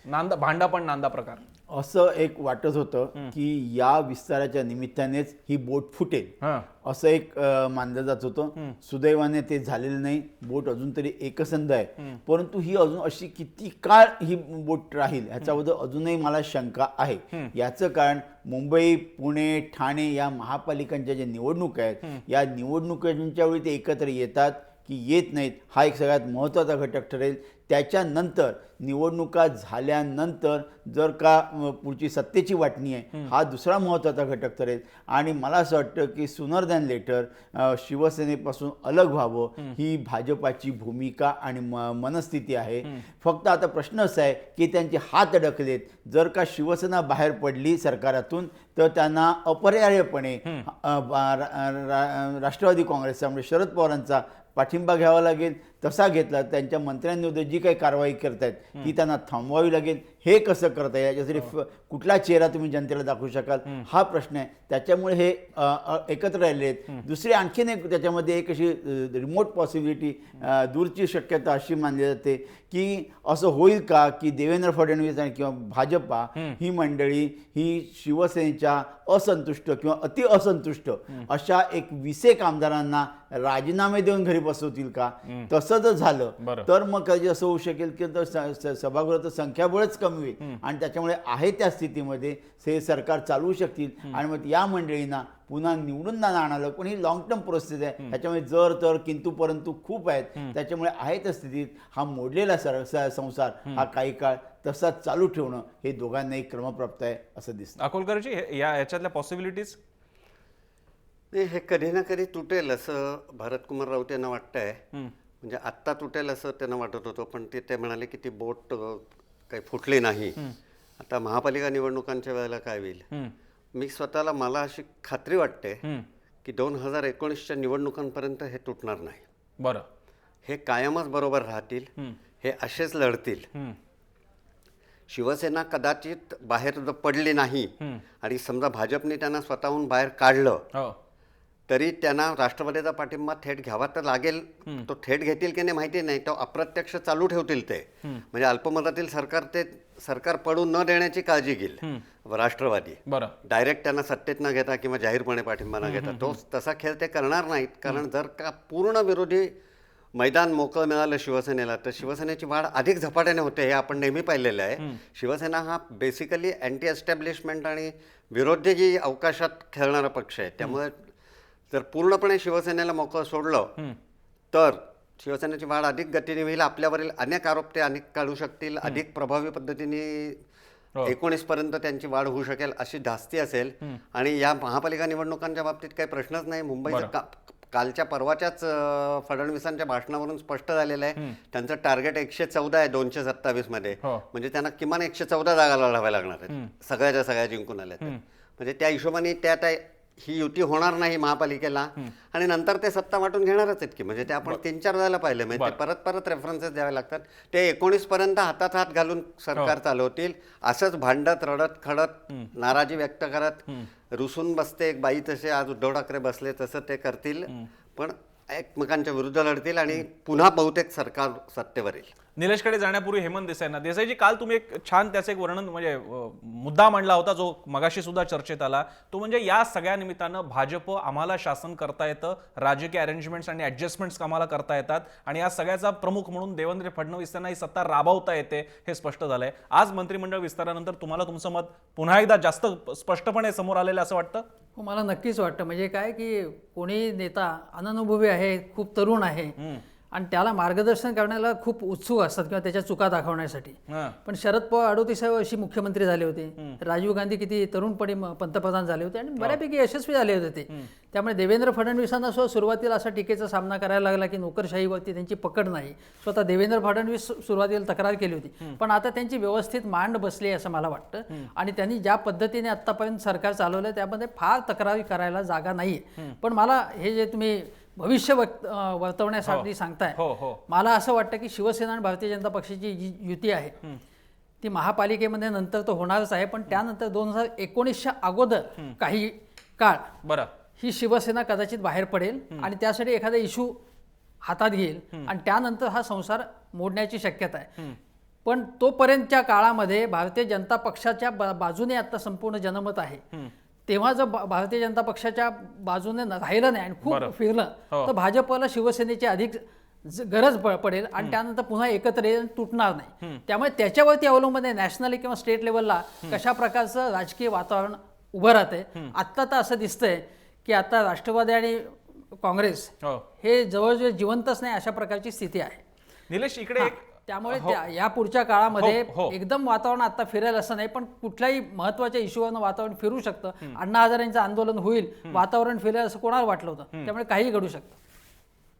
भांडा पण नांदा प्रकार असं एक वाटत होतं की या विस्ताराच्या निमित्तानेच ही बोट फुटेल असं एक मानलं जात होतं. सुदैवाने ते झालेलं नाही. बोट अजून तरी एकसंध आहे, परंतु ही अजून अशी किती काळ ही बोट राहील ह्याच्याबद्दल अजूनही मला शंका आहे. याचं कारण मुंबई, पुणे, ठाणे या महापालिकांच्या ज्या निवडणुका आहेत या निवडणुकांच्या वेळी ते एकत्र येतात की येत नाहीत हा एक सगळ्यात महत्त्वाचा घटक ठरेल. त्याच्यानंतर निवडणुका झाल्यानंतर जर का पुढची सत्तेची वाटणी आहे हा दुसरा महत्त्वाचा घटक ठरेल. आणि मला असं वाटतं की सूनर दॅन लेटर शिवसेनेपासून अलग व्हावं ही भाजपाची भूमिका आणि मनस्थिती आहे. फक्त आता प्रश्न असा आहे की त्यांचे हात अडकलेत. जर का शिवसेना बाहेर पडली सरकारातून तर त्यांना अपरिहार्यपणे राष्ट्रवादी काँग्रेसचा म्हणजे शरद पवारांचा पाठिंबा घ्यावा लागेल. तसा घेतला त्यांच्या मंत्र्यांविरुद्ध जी काही कारवाई करतायत ती त्यांना थांबवावी लागेल. हे कसं करता येईल, याच्यासाठी कुठला चेहरा तुम्ही जनतेला दाखवू शकाल हा प्रश्न आहे. त्याच्यामुळे हे एकत्र राहिले आहेत. दुसरी आणखीन एक त्याच्यामध्ये एक अशी रिमोट पॉसिबिलिटी, दूरची शक्यता अशी मानली जाते की असं होईल का की देवेंद्र फडणवीस आणि किंवा भाजपा ही मंडळी ही शिवसेनेच्या असंतुष्ट किंवा अति असंतुष्ट अशा एक 20 आमदारांना राजीनामे देऊन घरी बसवतील का? तसं जर झालं तर मग कधी असं होऊ शकेल की सभागृहाचं संख्याबळच कमी होईल आणि त्याच्यामुळे आहे त्या स्थितीमध्ये हे सरकार चालवू शकतील आणि मग या मंडळींना पुन्हा निवडून नाही आणालं. पण ही लॉंग टर्म प्रोसेस आहे. त्याच्यामुळे जर तर किंतु परंतु खूप आहेत. त्याच्यामुळे आहे त्या स्थितीत हा मोडलेला संसार हा काही काळ तसाच चालू ठेवणं हे दोघांनाही क्रमप्राप्त आहे असं दिसतं. अकोलकरजी, याच्यातल्या पॉसिबिलिटीज? हे कधी ना कधी तुटेल असं भरतकुमार राऊत यांना वाटतंय. म्हणजे आत्ता तुटेल असं त्यांना वाटत होतं, पण ते म्हणाले की ती बोट काही फुटली नाही. आता महापालिका निवडणुकांच्या वेळेला काय होईल? मी मला अशी खात्री वाटते की 2019च्या निवडणुकांपर्यंत हे तुटणार नाही. बरं, हे कायमच बरोबर राहतील. हे असेच लढतील. शिवसेना कदाचित बाहेर पडली नाही आणि समजा भाजपने त्यांना स्वतःहून बाहेर काढलं तरी त्यांना राष्ट्रवादीचा पाठिंबा थेट घ्यावा तर लागेल. तो थेट घेतील की नाही माहिती नाही. तो अप्रत्यक्ष चालू ठेवतील ते. म्हणजे अल्पमतातील सरकार पडू न देण्याची काळजी घेईल राष्ट्रवादी. डायरेक्ट त्यांना सत्तेत न घेता किंवा जाहीरपणे पाठिंबा न घेता तो तसा खेळ ते करणार नाहीत. कारण जर का पूर्ण विरोधी मैदान मोकळं मिळालं शिवसेनेला तर शिवसेनेची वाढ अधिक झपाट्याने होते. हे आपण नेहमी पाहिलेलं आहे. शिवसेना हा बेसिकली अँटी एस्टॅब्लिशमेंट आणि विरोधी अवकाशात खेळणारा पक्ष आहे. त्यामुळे जर पूर्णपणे शिवसेनेला मोकळं सोडलं तर शिवसेनेची वाढ अधिक गतीने होईल. आपल्यावरील अनेक आरोप ते अनेक काढू शकतील. अधिक प्रभावी पद्धतीने 19 पर्यंत त्यांची वाढ होऊ शकेल अशी धास्ती असेल. आणि या महापालिका निवडणुकांच्या बाबतीत काही प्रश्नच नाही. मुंबईचं कालच्या परवाच्याच फडणवीसांच्या भाषणावरून स्पष्ट झालेलं आहे, त्यांचं टार्गेट 114 आहे 227 मध्ये. म्हणजे त्यांना किमान 114 जागा लढाव्या लागणार आहेत, सगळ्याच्या सगळ्या जिंकून आल्या. म्हणजे त्या हिशोबाने ही युती होणार नाही महापालिकेला, आणि नंतर ते सत्ता वाटून घेणारच आहेत की. म्हणजे ते आपण 3-4 वेळेला पाहिलं. म्हणजे ते परत रेफरन्सेस द्यावे लागतात. ते 19 पर्यंत हातात हात घालून सरकार चालवतील. असंच भांडत रडत खडत नाराजी व्यक्त करत रुसून बसते एक बाई, तसे आज उद्धव ठाकरे बसले तसं ते करतील, पण एकमेकांच्या विरुद्ध लढतील आणि पुन्हा बहुतेक सरकार सत्तेवर येईल. निलेशकडे जाण्यापूर्वी हेमंत देसाईंना, देसाईजी काल तुम्ही एक छान त्याचं एक वर्णन म्हणजे मुद्दा मांडला होता जो मगाशी सुद्धा चर्चेत आला, तो म्हणजे या सगळ्या निमित्तानं भाजप आम्हाला शासन करता येतं, राजकीय अरेंजमेंट्स आणि ऍडजस्टमेंट्स आम्हाला करता येतात, आणि या सगळ्याचा प्रमुख म्हणून देवेंद्र फडणवीस यांना ही सत्ता राबवता येते हे स्पष्ट झालंय. आज मंत्रिमंडळ विस्तारानंतर तुम्हाला तुमचं मत पुन्हा एकदा जास्त स्पष्टपणे समोर आलेलं असं वाटतं? मला नक्कीच वाटतं. म्हणजे काय की कोणी नेता अननुभवी आहे, खूप तरुण आहे, आणि त्याला मार्गदर्शन करण्याला खूप उत्सुक असतात किंवा त्याच्या चुका दाखवण्यासाठी. पण शरद पवार 38 वर्षी मुख्यमंत्री झाले होते, राजीव गांधी किती तरुणपणी पंतप्रधान झाले होते आणि बऱ्यापैकी यशस्वी झाले होते ते. त्यामुळे देवेंद्र फडणवीसांना सुरुवातीला असा टीकेचा सामना करायला लागला की नोकरशाहीवरती त्यांची पकड नाही. स्वतः देवेंद्र फडणवीस सुरुवातीला तक्रार केली होती, पण आता त्यांची व्यवस्थित मांड बसली असं मला वाटतं. आणि त्यांनी ज्या पद्धतीने आतापर्यंत सरकार चालवलं त्यामध्ये फार तक्रारी करायला जागा नाहीये. पण मला हे जे तुम्ही भविष्य वर्तवण्यासाठी सांगताय, मला असं वाटतं की शिवसेना आणि भारतीय जनता पक्षाची जी युती आहे ती महापालिकेमध्ये नंतर तर होणारच आहे, पण त्यानंतर 2019च्या अगोदर काही काळ ही शिवसेना कदाचित बाहेर पडेल आणि त्यासाठी एखादा इश्यू हातात घेईल आणि त्यानंतर हा संसार मोडण्याची शक्यता आहे. पण तोपर्यंतच्या काळामध्ये भारतीय जनता पक्षाच्या बाजूने आता संपूर्ण जनमत आहे. तेव्हा जर भारतीय जनता पक्षाच्या बाजूने राहिलं नाही आणि खूप फिरलं तर भाजपला शिवसेनेची अधिक गरज पडेल आणि त्यानंतर पुन्हा एकत्र येईल, तुटणार नाही. त्यामुळे त्याच्यावरती अवलंबून आहे नॅशनली किंवा स्टेट लेवलला कशा प्रकारचं राजकीय वातावरण उभं राहते. आत्ता तर असं दिसतंय की आता राष्ट्रवादी आणि काँग्रेस हे जवळजवळ जिवंतच नाही अशा प्रकारची स्थिती आहे. निलेश इकडे त्यामुळे या पुढच्या काळामध्ये एकदम वातावरण आता फिरेल असं नाही, पण कुठल्याही महत्वाच्या इश्यूवरनं वातावरण फिरू शकतं. अण्णा हजारेंचं आंदोलन होईल, वातावरण फिरेल असं कोणाला वाटलं होतं, त्यामुळे काही घडू शकतं.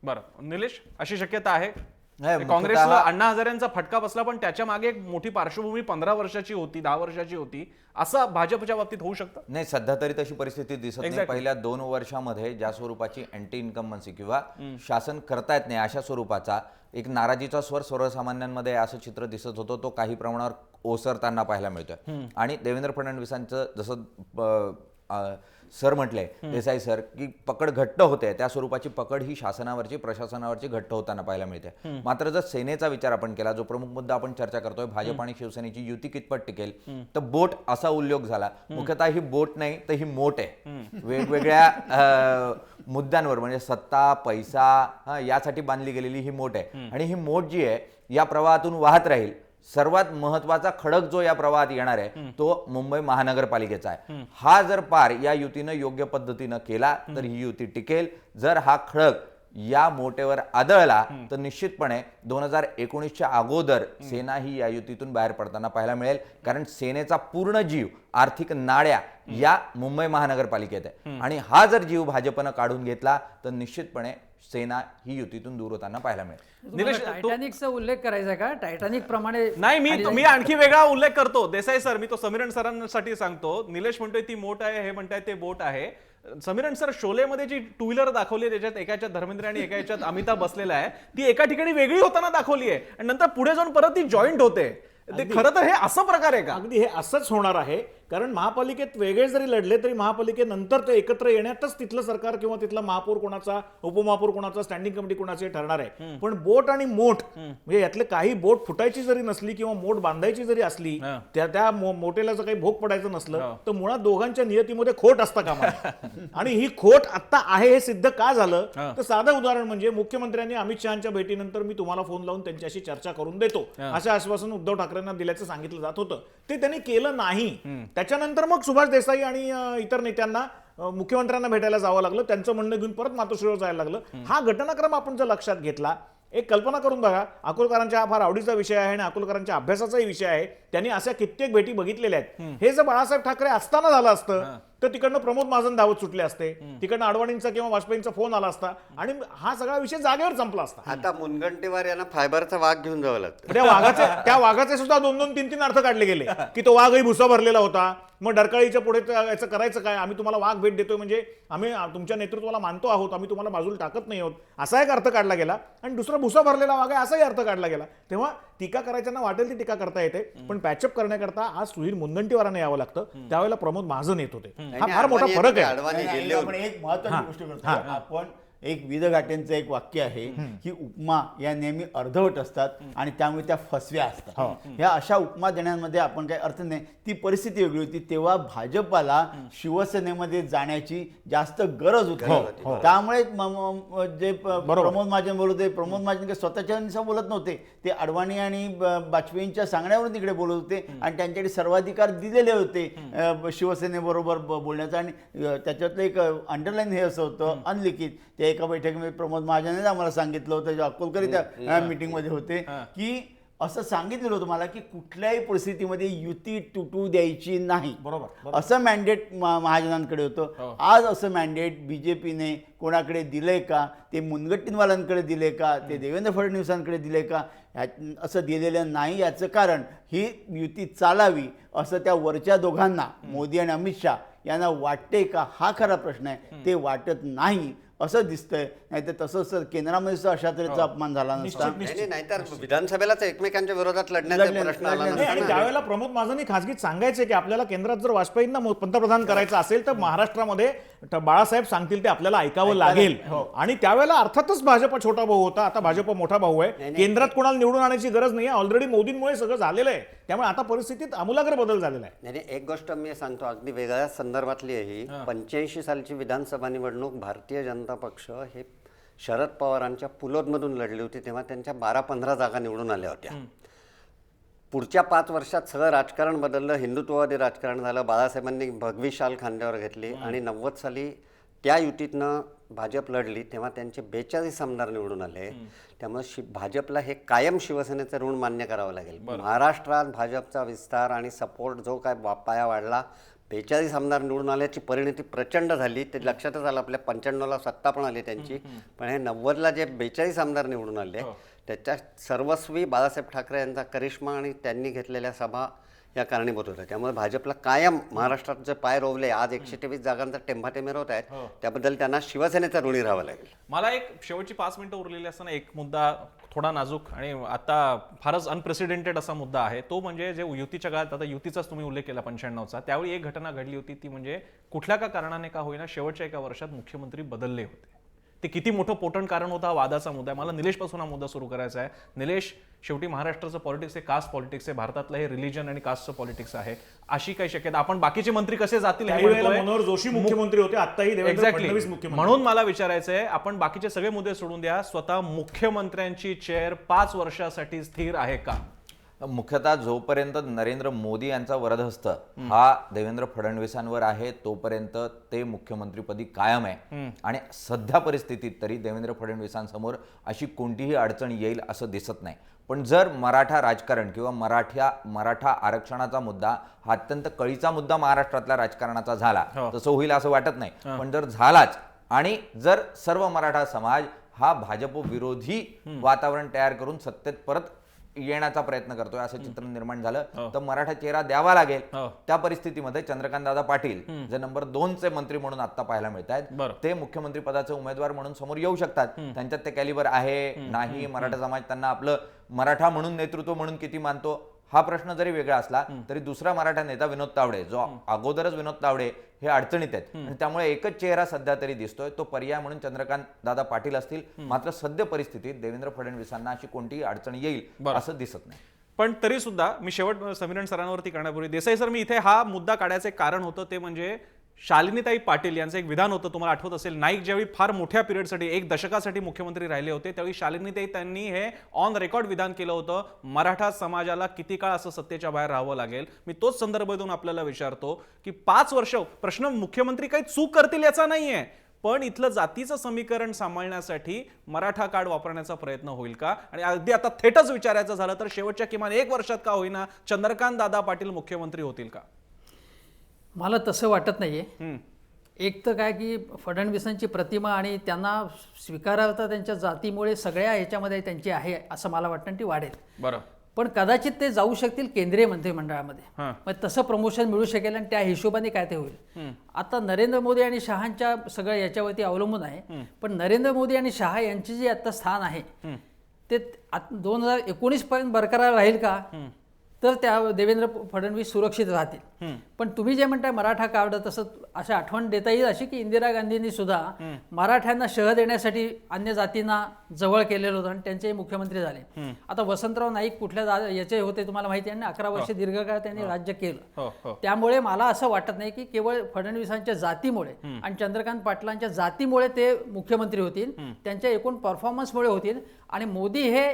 बरं निलेश, अशी शक्यता आहे? काँग्रेसला अण्णा हजारेंचा फटका बसला, पण त्याच्या मागे एक मोठी पार्श्वभूमी 15 वर्षाची होती, 10 वर्षाची होती, असं भाजपच्या बाबतीत होऊ शकतं? नाही, सध्या तरी तशी परिस्थिती दिसत नाही. पहिल्या 2 वर्षामध्ये ज्या स्वरूपाची अँटी इन्कम्बन्सी किंवा शासन करता येत नाही अशा स्वरूपाचा एक नाराजीचा स्वर सर्वसामान्यांमध्ये असं चित्र दिसत होतं, तो काही प्रमाणावर ओसरताना पाहायला मिळतोय. आणि देवेंद्र फडणवीसांचं जसं सर म्हटले, देसाई सर, की पकड घट्ट होते, त्या स्वरूपाची पकड ही शासनावरची प्रशासनावरची घट्ट होताना पाहायला मिळते. मात्र जर सेनेचा विचार आपण केला, जो प्रमुख मुद्दा आपण चर्चा करतोय, भाजप आणि शिवसेनेची युती कितपत टिकेल, तर बोट असा उल्लेख झाला. मुख्यतः ही बोट नाही तर ही मोट आहे. वेगवेगळ्या मुद्द्यांवर म्हणजे सत्ता, पैसा यासाठी बांधली गेलेली ही मोट आहे. आणि ही मोट जी आहे या प्रवाहातून वाहत राहील. सर्वात महत्वाचा खडक जो या प्रवाहात येणार आहे तो मुंबई महानगरपालिकेचा आहे. हा जर पार या युतीनं योग्य पद्धतीनं केला तर ही युती टिकेल. जर हा खडक या मोठेवर आदळला तर निश्चितपणे 2019च्या अगोदर सेना ही या युतीतून बाहेर पडताना पाहायला मिळेल. कारण सेनेचा पूर्ण जीव, आर्थिक नाड्या या मुंबई महानगरपालिकेत आहे. आणि हा जर जीव भाजपनं काढून घेतला तर निश्चितपणे सेना ही युतीतून दूर होताना पाहायला मिळेल. निलेश, टायटॅनिकचा उल्लेख करायचा का? टायटॅनिक प्रमाणे नाही, मी आणखी वेगळा उल्लेख करतो. देसाई सर, मी तो समीरण सरांसाठी सांगतो. निलेश म्हणतोय ती मोट आहे, हे म्हणताय ते बोट आहे. समीरण सर, शोलेमध्ये जी 2 व्हीलर दाखवली आहे त्याच्यात एकाच्यात धर्मेंद्र आणि एका याच्यात अमिताभ बसलेला आहे, ती एका ठिकाणी वेगळी होताना दाखवली आहे आणि नंतर पुढे जाऊन परत ती जॉईंट होते. ते खरं तर हे असं प्रकार आहे का? अगदी हे असंच होणार आहे. कारण महापालिकेत वेगळे जरी लढले तरी महापालिकेनंतर ते एकत्र येण्यातच तिथलं सरकार किंवा तिथला महापौर कोणाचा, उपमहापौर कोणाचा, स्टँडिंग कमिटी कोणाचे ठरणार आहे. पण बोट आणि मोठ म्हणजे यातले काही बोट फुटायची जरी नसली किंवा मोठ बांधायची जरी असली, त्या मोठेला जर काही भोग पडायचं नसलं तर मुळात दोघांच्या नियतीमध्ये खोट असता कामा नये. आणि ही खोट आता आहे हे सिद्ध का झालं तर साधं उदाहरण म्हणजे मुख्यमंत्र्यांनी अमित शहाच्या भेटीनंतर मी तुम्हाला फोन लावून त्यांच्याशी चर्चा करून देतो असं आश्वासन उद्धव ठाकरेंना दिल्याचं सांगितलं जात होतं. ते त्यांनी केलं नाही. त्याच्यानंतर मग सुभाष देसाई आणि इतर नेत्यांना मुख्यमंत्र्यांना भेटायला जावं लागलं. त्यांचं म्हणणं घेऊन परत मातोश्रीवर जायला लागलं. हा घटनाक्रम आपण जर लक्षात घेतला, एक कल्पना करून बघा, अकोलकरांचा हा फार आवडीचा विषय आहे आणि अकोलकरांच्या अभ्यासाचाही विषय आहे त्यांनी अशा कित्येक भेटी बघितलेल्या आहेत. हे जर बाळासाहेब ठाकरे असताना झालं असतं तर तिकडनं प्रमोद महाजन धावत सुटले असते, तिकडनं अडवाणींचा किंवा वाजपेयींचा फोन आला असता आणि हा सगळा विषय जागेवर संपला असता. आता मुनगंटीवार यांना फायबरचा वाघ घेऊन जावं लागतं. त्या वाघाचे सुद्धा 2-2, 3-3 अर्थ काढले गेले की तो वाघही भुसा भरलेला होता, मग डरकाळीच्या पुढे याचं करायचं काय, आम्ही तुम्हाला वाघ भेट देतोय म्हणजे आम्ही तुमच्या नेतृत्वाला मानतो आहोत, आम्ही तुम्हाला बाजूला टाकत नाही आहोत, असा एक अर्थ काढला गेला. आणि दुसरा भुसा भरलेला वाघ आहे असाही अर्थ काढला गेला. तेव्हा टीका करायच्यांना वाटेल ती टीका करता येते, पण पॅचअप करण्याकरता आज सुधीर मुनगंटीवारांना यावं लागतं. त्यावेळेला प्रमोद महाजन येत होते. हा फार मोठा फरक आहे. अडवाणी नाही, जिल्हे आपण एक महत्वाची गोष्ट करतो. आपण एक विध घाटेंचं एक वाक्य आहे की उपमा या नेहमी अर्धवट असतात आणि त्यामुळे त्या फसव्या असतात. ह्या अशा उपमा देण्यामध्ये आपण काही अर्थ नाही. ती परिस्थिती वेगळी होती. तेव्हा भाजपाला शिवसेनेमध्ये जाण्याची जास्त गरज होती. त्यामुळे जे प्रमोद महाजन बोलत होते, प्रमोद महाजन काही स्वतःच्या निसा बोलत नव्हते, ते अडवाणी आणि वाजपेयींच्या सांगण्यावरून तिकडे बोलत होते आणि त्यांच्याकडे सर्वाधिकार दिलेले होते शिवसेनेबरोबर बोलण्याचा. आणि त्याच्यातलं एक अंडरलाईन हे असं होतं अनलिखित, त्या एका बैठकीमध्ये प्रमोद महाजनने आम्हाला सांगितलं होतं, अक्कलकर त्या मीटिंगमध्ये होते, की असं सांगितलेलं होतं मला की कुठल्याही परिस्थितीमध्ये युती तुटू द्यायची नाही. बरोबर. असं मॅन्डेट महाजनांकडे होतं. आज असं मॅन्डेट बीजेपीने कोणाकडे दिलंय का? ते मुनगंटीवारांकडे दिले का? ते देवेंद्र फडणवीसांकडे दिले का? असं दिलेलं नाही. याचं कारण ही युती चालावी असं त्या वरच्या दोघांना मोदी आणि अमित शहा यांना वाटते का? हा खरा प्रश्न आहे. ते वाटत नाही असं दिसतंय. नाही तर तसंच केंद्रामध्ये सुद्धा अशा तऱ्हेचा अपमान झाला नसता. नाहीतर विधानसभेलाच एकमेकांच्या विरोधात लढण्याचा प्रश्न आला आणि नसता. त्यावेळेला प्रमोद महाजननी खासगीत सांगायचे की आपल्याला केंद्रात जर वाजपेयींना पंतप्रधान करायचं असेल तर महाराष्ट्रामध्ये बाळासाहेब सांगतील ते आपल्याला ऐकावं लागेल. आणि त्यावेळेला अर्थातच भाजप छोटा भाऊ होता, आता भाजप मोठा भाऊ आहे. केंद्रात कोणाला निवडून आणायची गरज नाही. ऑलरेडी मोदींमुळे सगळं झालेलं आहे. त्यामुळे आता परिस्थितीत आमूलाग्र बदल झालेला आहे. नाही, एक गोष्ट मी सांगतो अगदी वेगळ्या संदर्भातली आहे ही. 85 सालची विधानसभा निवडणूक भारतीय जनता पक्ष हे शरद पवारांच्या पुलोदमधून लढली होती. तेव्हा त्यांच्या 12-15 जागा निवडून आल्या होत्या. पुढच्या 5 वर्षात सगळं राजकारण बदललं, हिंदुत्ववादी राजकारण झालं. बाळासाहेबांनी भगवी शाल खांद्यावर घेतली आणि 90 साली त्या युतीतनं भाजप लढली, तेव्हा त्यांचे 42 आमदार निवडून आले. त्यामुळे भाजपला हे कायम शिवसेनेचं ऋण मान्य करावं लागेल. महाराष्ट्रात भाजपचा विस्तार आणि सपोर्ट जो काय पाया वाढला, 42 आमदार निवडून आल्याची परिणती प्रचंड झाली. ते लक्षातच आलं. आपल्या 95ला सत्ता पण आली त्यांची, पण हे 90ला जे 42 आमदार निवडून आले त्याच्या सर्वस्वी बाळासाहेब ठाकरे यांचा करिश्मा आणि त्यांनी घेतलेल्या सभा या कारणीभूत होत्या. त्यामुळे भाजपला कायम महाराष्ट्रात जे पाय रोवले, आज 123 जागांचा टेंभाटे मिरवत आहेत, त्याबद्दल त्यांना शिवसेनेचा ऋणी राहावं लागेल. मला एक शेवटची 5 मिनिटं उरलेली असताना एक मुद्दा थोडा नाजूक आणि आता फारच अनप्रेसिडेंटेड असा मुद्दा आहे. तो म्हणजे जे युतीच्या काळात, आता युतीचाच तुम्ही उल्लेख केला 95चा, त्यावेळी एक घटना घडली होती. ती म्हणजे कुठल्या का कारणाने का होईना शेवटच्या एका वर्षात मुख्यमंत्री बदलले होते. ते किती मोठं पोटण कारण होता हा वादाचा मुद्दा आहे. मला निलेशपासून हा मुद्दा सुरू करायचा आहे. निलेश, शेवटी महाराष्ट्राचं पॉलिटिक्स हे कास्ट पॉलिटिक्स आहे, भारतातलं हे रिलिजन आणि कास्टचं पॉलिटिक्स आहे. अशी काही शक्यता, आपण बाकीचे मंत्री कसे जातील हे म्हणतोय. मनोहर जोशी मुख्यमंत्री होते, आताही देवेंद्र एक्झॅक्टली. फडणवीस मुख्यमंत्री. म्हणून मला विचारायचं आहे, आपण बाकीचे सगळे मुद्दे सोडून द्या, स्वतः मुख्यमंत्र्यांची चेअर 5 वर्षासाठी स्थिर आहे का? मुख्यतः जोपर्यंत नरेंद्र मोदी यांचा वरदहस्त हा देवेंद्र फडणवीसांवर आहे तोपर्यंत ते मुख्यमंत्रीपदी कायम आहे. आणि सध्या परिस्थितीत तरी देवेंद्र फडणवीसांसमोर अशी कोणतीही अडचण येईल असं दिसत नाही. पण जर मराठा राजकारण किंवा मराठा आरक्षणाचा मुद्दा हा अत्यंत कळीचा मुद्दा महाराष्ट्रातल्या राजकारणाचा झाला, तसं होईल असं वाटत नाही. पण जर झालाच आणि जर सर्व मराठा समाज हा भाजप विरोधी वातावरण तयार करून सत्तेत परत येण्याचा प्रयत्न करतोय असं चित्र निर्माण झालं तर मराठा चेहरा द्यावा लागेल. त्या परिस्थितीमध्ये चंद्रकांत दादा पाटील जे नंबर 2चे मंत्री म्हणून आता पाहायला मिळत आहेत, ते मुख्यमंत्री पदाचे उमेदवार म्हणून समोर येऊ शकतात. त्यांच्यात ते कॅलिबर आहे नाही, मराठा समाज त्यांना आपलं मराठा म्हणून नेतृत्व म्हणून किती मानतो हा प्रश्न जरी वेगळा असला तरी दुसरा मराठा नेता विनोद तावडे, जो अगोदरच विनोद तावडे हे अडचणीत आहेत आणि त्यामुळे एकच चेहरा सध्या तरी दिसतोय, तो पर्याय म्हणून चंद्रकांत दादा पाटील असतील. मात्र सद्य परिस्थितीत देवेंद्र फडणवीसांना अशी कोणतीही अडचण येईल असं दिसत नाही. पण तरी सुद्धा मी शेवट समीरण सरांवरती करण्यापूर्वी, देसाई सर, मी इथे हा मुद्दा काढायचे कारण होतं ते म्हणजे शालिनीताई पाटील यांचं एक विधान होतं, तुम्हाला आठवत असेल. नाईक ज्यावेळी फार मोठ्या पिरियडसाठी 1 दशकासाठी मुख्यमंत्री राहिले होते त्यावेळी शालिनीताई त्यांनी हे ऑन रेकॉर्ड विधान केलं होतं, मराठा समाजाला किती काळ असं सत्तेच्या बाहेर राहावं लागेल. मी तोच संदर्भ देऊन आपल्याला विचारतो की 5 वर्ष, प्रश्न मुख्यमंत्री काही चूक करतील याचा नाहीये, पण इथलं जातीचं समीकरण सांभाळण्यासाठी मराठा कार्ड वापरण्याचा प्रयत्न होईल का? आणि अगदी आता थेटच विचारायचं झालं तर शेवटच्या किमान 1 वर्षात का होईना चंद्रकांत दादा पाटील मुख्यमंत्री होतील का? मला तसं वाटत नाहीये. एक तर काय की फडणवीसांची प्रतिमा आणि त्यांना स्वीकारार्हता त्यांच्या जातीमुळे सगळ्या याच्यामध्ये त्यांची आहे असं मला वाटतं, ती वाढेल. बरं. पण कदाचित ते जाऊ शकतील केंद्रीय मंत्रिमंडळामध्ये, मग तसं प्रमोशन मिळू शकेल आणि त्या हिशोबाने काय ते होईल. आता नरेंद्र मोदी आणि शहांच्या सगळं याच्यावरती अवलंबून आहे. पण नरेंद्र मोदी आणि शहा यांची जी आता स्थान आहे ते 2019 पर्यंत बरकरार राहील का, तर त्या देवेंद्र फडणवीस सुरक्षित राहतील. पण तुम्ही जे म्हणताय मराठा कार्ड, तसं अशा आठवण देता येईल अशी की इंदिरा गांधींनी सुद्धा मराठ्यांना शह देण्यासाठी अन्य जातींना जवळ केलेलं होतं आणि त्यांचेही मुख्यमंत्री झाले. आता वसंतराव नाईक कुठल्या याचे होते तुम्हाला माहिती आहे, 11 वर्ष दीर्घकाळ त्यांनी राज्य केलं. त्यामुळे मला असं वाटत नाही की केवळ फडणवीसांच्या जातीमुळे आणि चंद्रकांत पाटलांच्या जातीमुळे ते मुख्यमंत्री होतील, त्यांच्या एकूण परफॉर्मन्समुळे होतील. आणि मोदी हे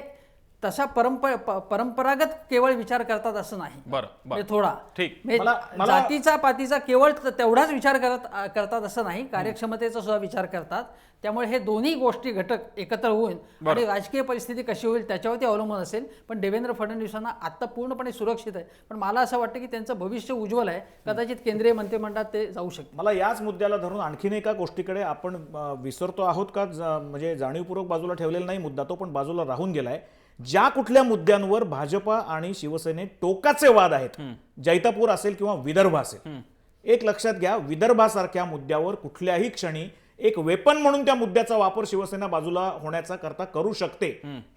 तसा परंपरागत केवळ विचार करतात असं नाही. बरं. थोडा ठीक. जातीचा पातीचा केवळ तेवढाच विचार करतात असं नाही, कार्यक्षमतेचा सुद्धा विचार करतात. त्यामुळे हे दोन्ही गोष्टी घटक एकत्र होऊन आणि राजकीय परिस्थिती कशी होईल त्याच्यावरती अवलंबून असेल. पण देवेंद्र फडणवीसांना आता पूर्णपणे सुरक्षित आहे. पण मला असं वाटतं की त्यांचं भविष्य उज्ज्वल आहे. कदाचित केंद्रीय मंत्रिमंडळात ते जाऊ शकते. मला याच मुद्द्याला धरून आणखीन एका गोष्टीकडे आपण विसरतो आहोत का, म्हणजे जाणीवपूर्वक बाजूला ठेवलेला नाही मुद्दा तो, पण बाजूला राहून गेलाय. ज्या कुठल्या मुद्द्यांवर भाजपा आणि शिवसेनेत टोकाचे वाद आहेत, जैतापूर असेल किंवा विदर्भ असेल, एक लक्षात घ्या, विदर्भासारख्या मुद्द्यावर कुठल्याही क्षणी एक वेपन म्हणून त्या मुद्द्याचा वापर शिवसेना बाजूला होण्याचा करता करू शकते.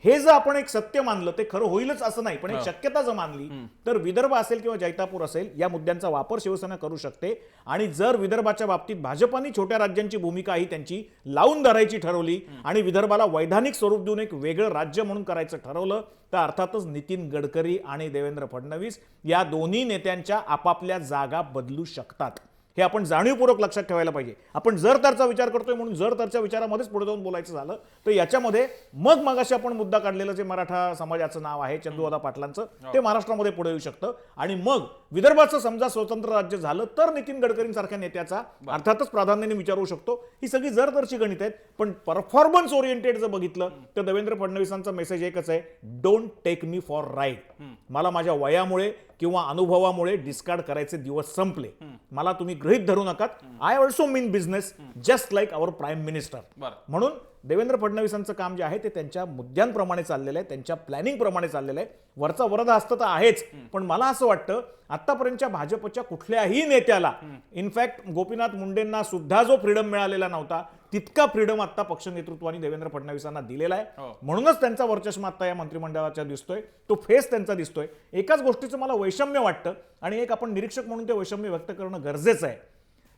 हे जर आपण एक सत्य मानलं, ते खरं होईलच असं नाही, पण एक शक्यता जर मानली तर विदर्भ असेल किंवा जैतापूर असेल या मुद्द्यांचा वापर शिवसेना करू शकते. आणि जर विदर्भाच्या बाबतीत भाजपाने छोट्या राज्यांची भूमिका ही त्यांची लावून धरायची ठरवली आणि विदर्भाला वैधानिक स्वरूप देऊन एक वेगळं राज्य म्हणून करायचं ठरवलं, तर अर्थातच नितीन गडकरी आणि देवेंद्र फडणवीस या दोन्ही नेत्यांच्या आपापल्या जागा बदलू शकतात. हे आपण जाणीवपूर्वक लक्षात ठेवायला पाहिजे. आपण जर तरचा विचार करतोय म्हणून जर तरच्या विचारामध्येच पुढे जाऊन बोलायचं झालं तर याच्यामध्ये मगाशी आपण मुद्दा काढलेलं जे मराठा समाजाचं नाव आहे चंदूदादा पाटलांचं, ते महाराष्ट्रामध्ये पुढे येऊ शकतं. आणि मग विदर्भाचं समजा स्वतंत्र राज्य झालं तर नितीन गडकरींसारख्या नेत्याचा अर्थातच प्राधान्याने विचारू शकतो. ही सगळी जर तरची गणित आहेत. पण परफॉर्मन्स ओरिएंटेड जर बघितलं तर देवेंद्र फडणवीसांचा मेसेज एकच आहे, don't take me for ride. मला माझ्या वयामुळे किंवा अनुभवामुळे डिस्कार्ड करायचे दिवस संपले. मला तुम्ही गृहीत धरू नका. I also mean business just like our prime minister. म्हणून देवेंद्र फडणवीसांचं काम जे आहे ते त्यांच्या मुद्द्यांप्रमाणे चाललेलं आहे, त्यांच्या प्लॅनिंग प्रमाणे चाललेलं आहे. वरचा वरदा हस्त तर आहेच, पण मला असं वाटतं आतापर्यंतच्या भाजपच्या कुठल्याही नेत्याला, इनफॅक्ट गोपीनाथ मुंडेंना सुद्धा जो फ्रीडम मिळालेला नव्हता तितका फ्रीडम आता पक्ष नेतृत्वाने देवेंद्र फडणवीसांना दिलेला आहे. म्हणूनच त्यांचा वर्चस्व आता या मंत्रिमंडळाचा दिसतोय, तो फेस त्यांचा दिसतोय. एकाच गोष्टीचं मला वैषम्य वाटतं आणि एक आपण निरीक्षक म्हणून ते वैषम्य व्यक्त करणं गरजेचं आहे.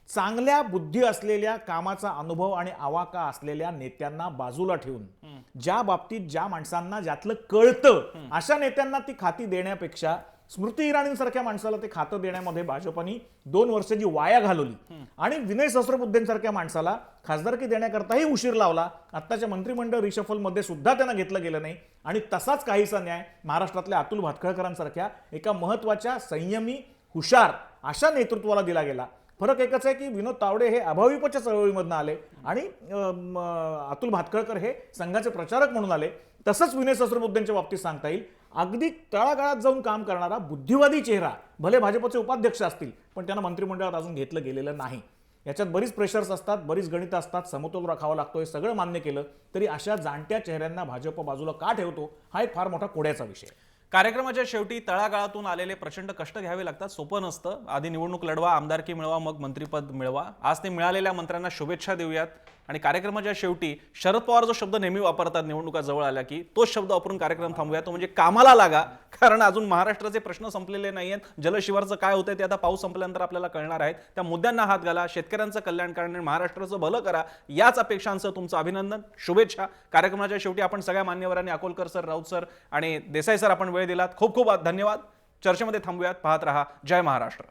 चांगल्या बुद्धी असलेल्या, कामाचा अनुभव आणि आवाका असलेल्या नेत्यांना बाजूला ठेवून ज्या बाबतीत ज्या माणसांना ज्यातलं कळतं अशा नेत्यांना ती खाती देण्यापेक्षा स्मृती इराणींसारख्या माणसाला ते खातं देण्यामध्ये भाजपनी 2 वर्ष जी वाया घालवली आणि विनय सहस्रबुद्धेंसारख्या माणसाला खासदारकी देण्याकरताही उशीर लावला. आत्ताच्या मंत्रिमंडळ रिशफलमध्ये सुद्धा त्यांना घेतलं गेलं नाही. आणि तसाच काहीसा न्याय महाराष्ट्रातल्या अतुल भातखळकरांसारख्या एका महत्वाच्या, संयमी, हुशार अशा नेतृत्वाला दिला गेला. फरक एकच आहे की विनोद तावडे हे अभाविपच्या चळवळीमधनं आले आणि अतुल भातखळकर हे संघाचे प्रचारक म्हणून आले. तसंच विनय सहस्रबुद्धेंच्या बाबतीत सांगता येईल, अगदी तळागाळात जाऊन काम करणारा बुद्धिवादी चेहरा, भले भाजपचे उपाध्यक्ष असतील पण त्यांना मंत्रिमंडळात अजून घेतलं गेलेलं नाही. याच्यात बरीच प्रेशर्स असतात, बरीच गणितं असतात, समतोल राखावा लागतो. हे सगळं मान्य केलं तरी अशा जाणत्या चेहऱ्यांना भाजप बाजूला का ठेवतो हा एक फार मोठा कोड्याचा विषय. कार्यक्रमाच्या शेवटी तळागाळातून आलेले प्रचंड कष्ट घ्यावे लागतात. सोपं नसतं. आधी निवडणूक लढवा, आमदारकी मिळवा, मग मंत्रिपद मिळवा. आज ते मिळालेल्या मंत्र्यांना शुभेच्छा देऊयात. आणि कार्यक्रमाच्या शेवटी शरद पवार जो शब्द नेहमी वापरतात निवडणुका जवळ आल्या की तोच शब्द वापरून कार्यक्रम थांबूया, तो म्हणजे कामाला लागा. कारण अजून महाराष्ट्राचे प्रश्न संपलेले नाहीयेत. जलशिवारचं काय होतंय ते आता पाऊस संपल्यानंतर आपल्याला कळणार आहे. त्या मुद्द्यांना हात घाला, शेतकऱ्यांचं कल्याण करणे, महाराष्ट्राचं भलं करा. याच अपेक्षांचं तुमचं अभिनंदन, शुभेच्छा. कार्यक्रमाच्या शेवटी आपण सगळ्या मान्यवरांनी, अकोलकर सर, राऊत सर आणि देसाई सर आपण वेळ दिलात. खूप खूप धन्यवाद. चर्चेमध्ये थांबूयात. पाहत रहा जय महाराष्ट्र.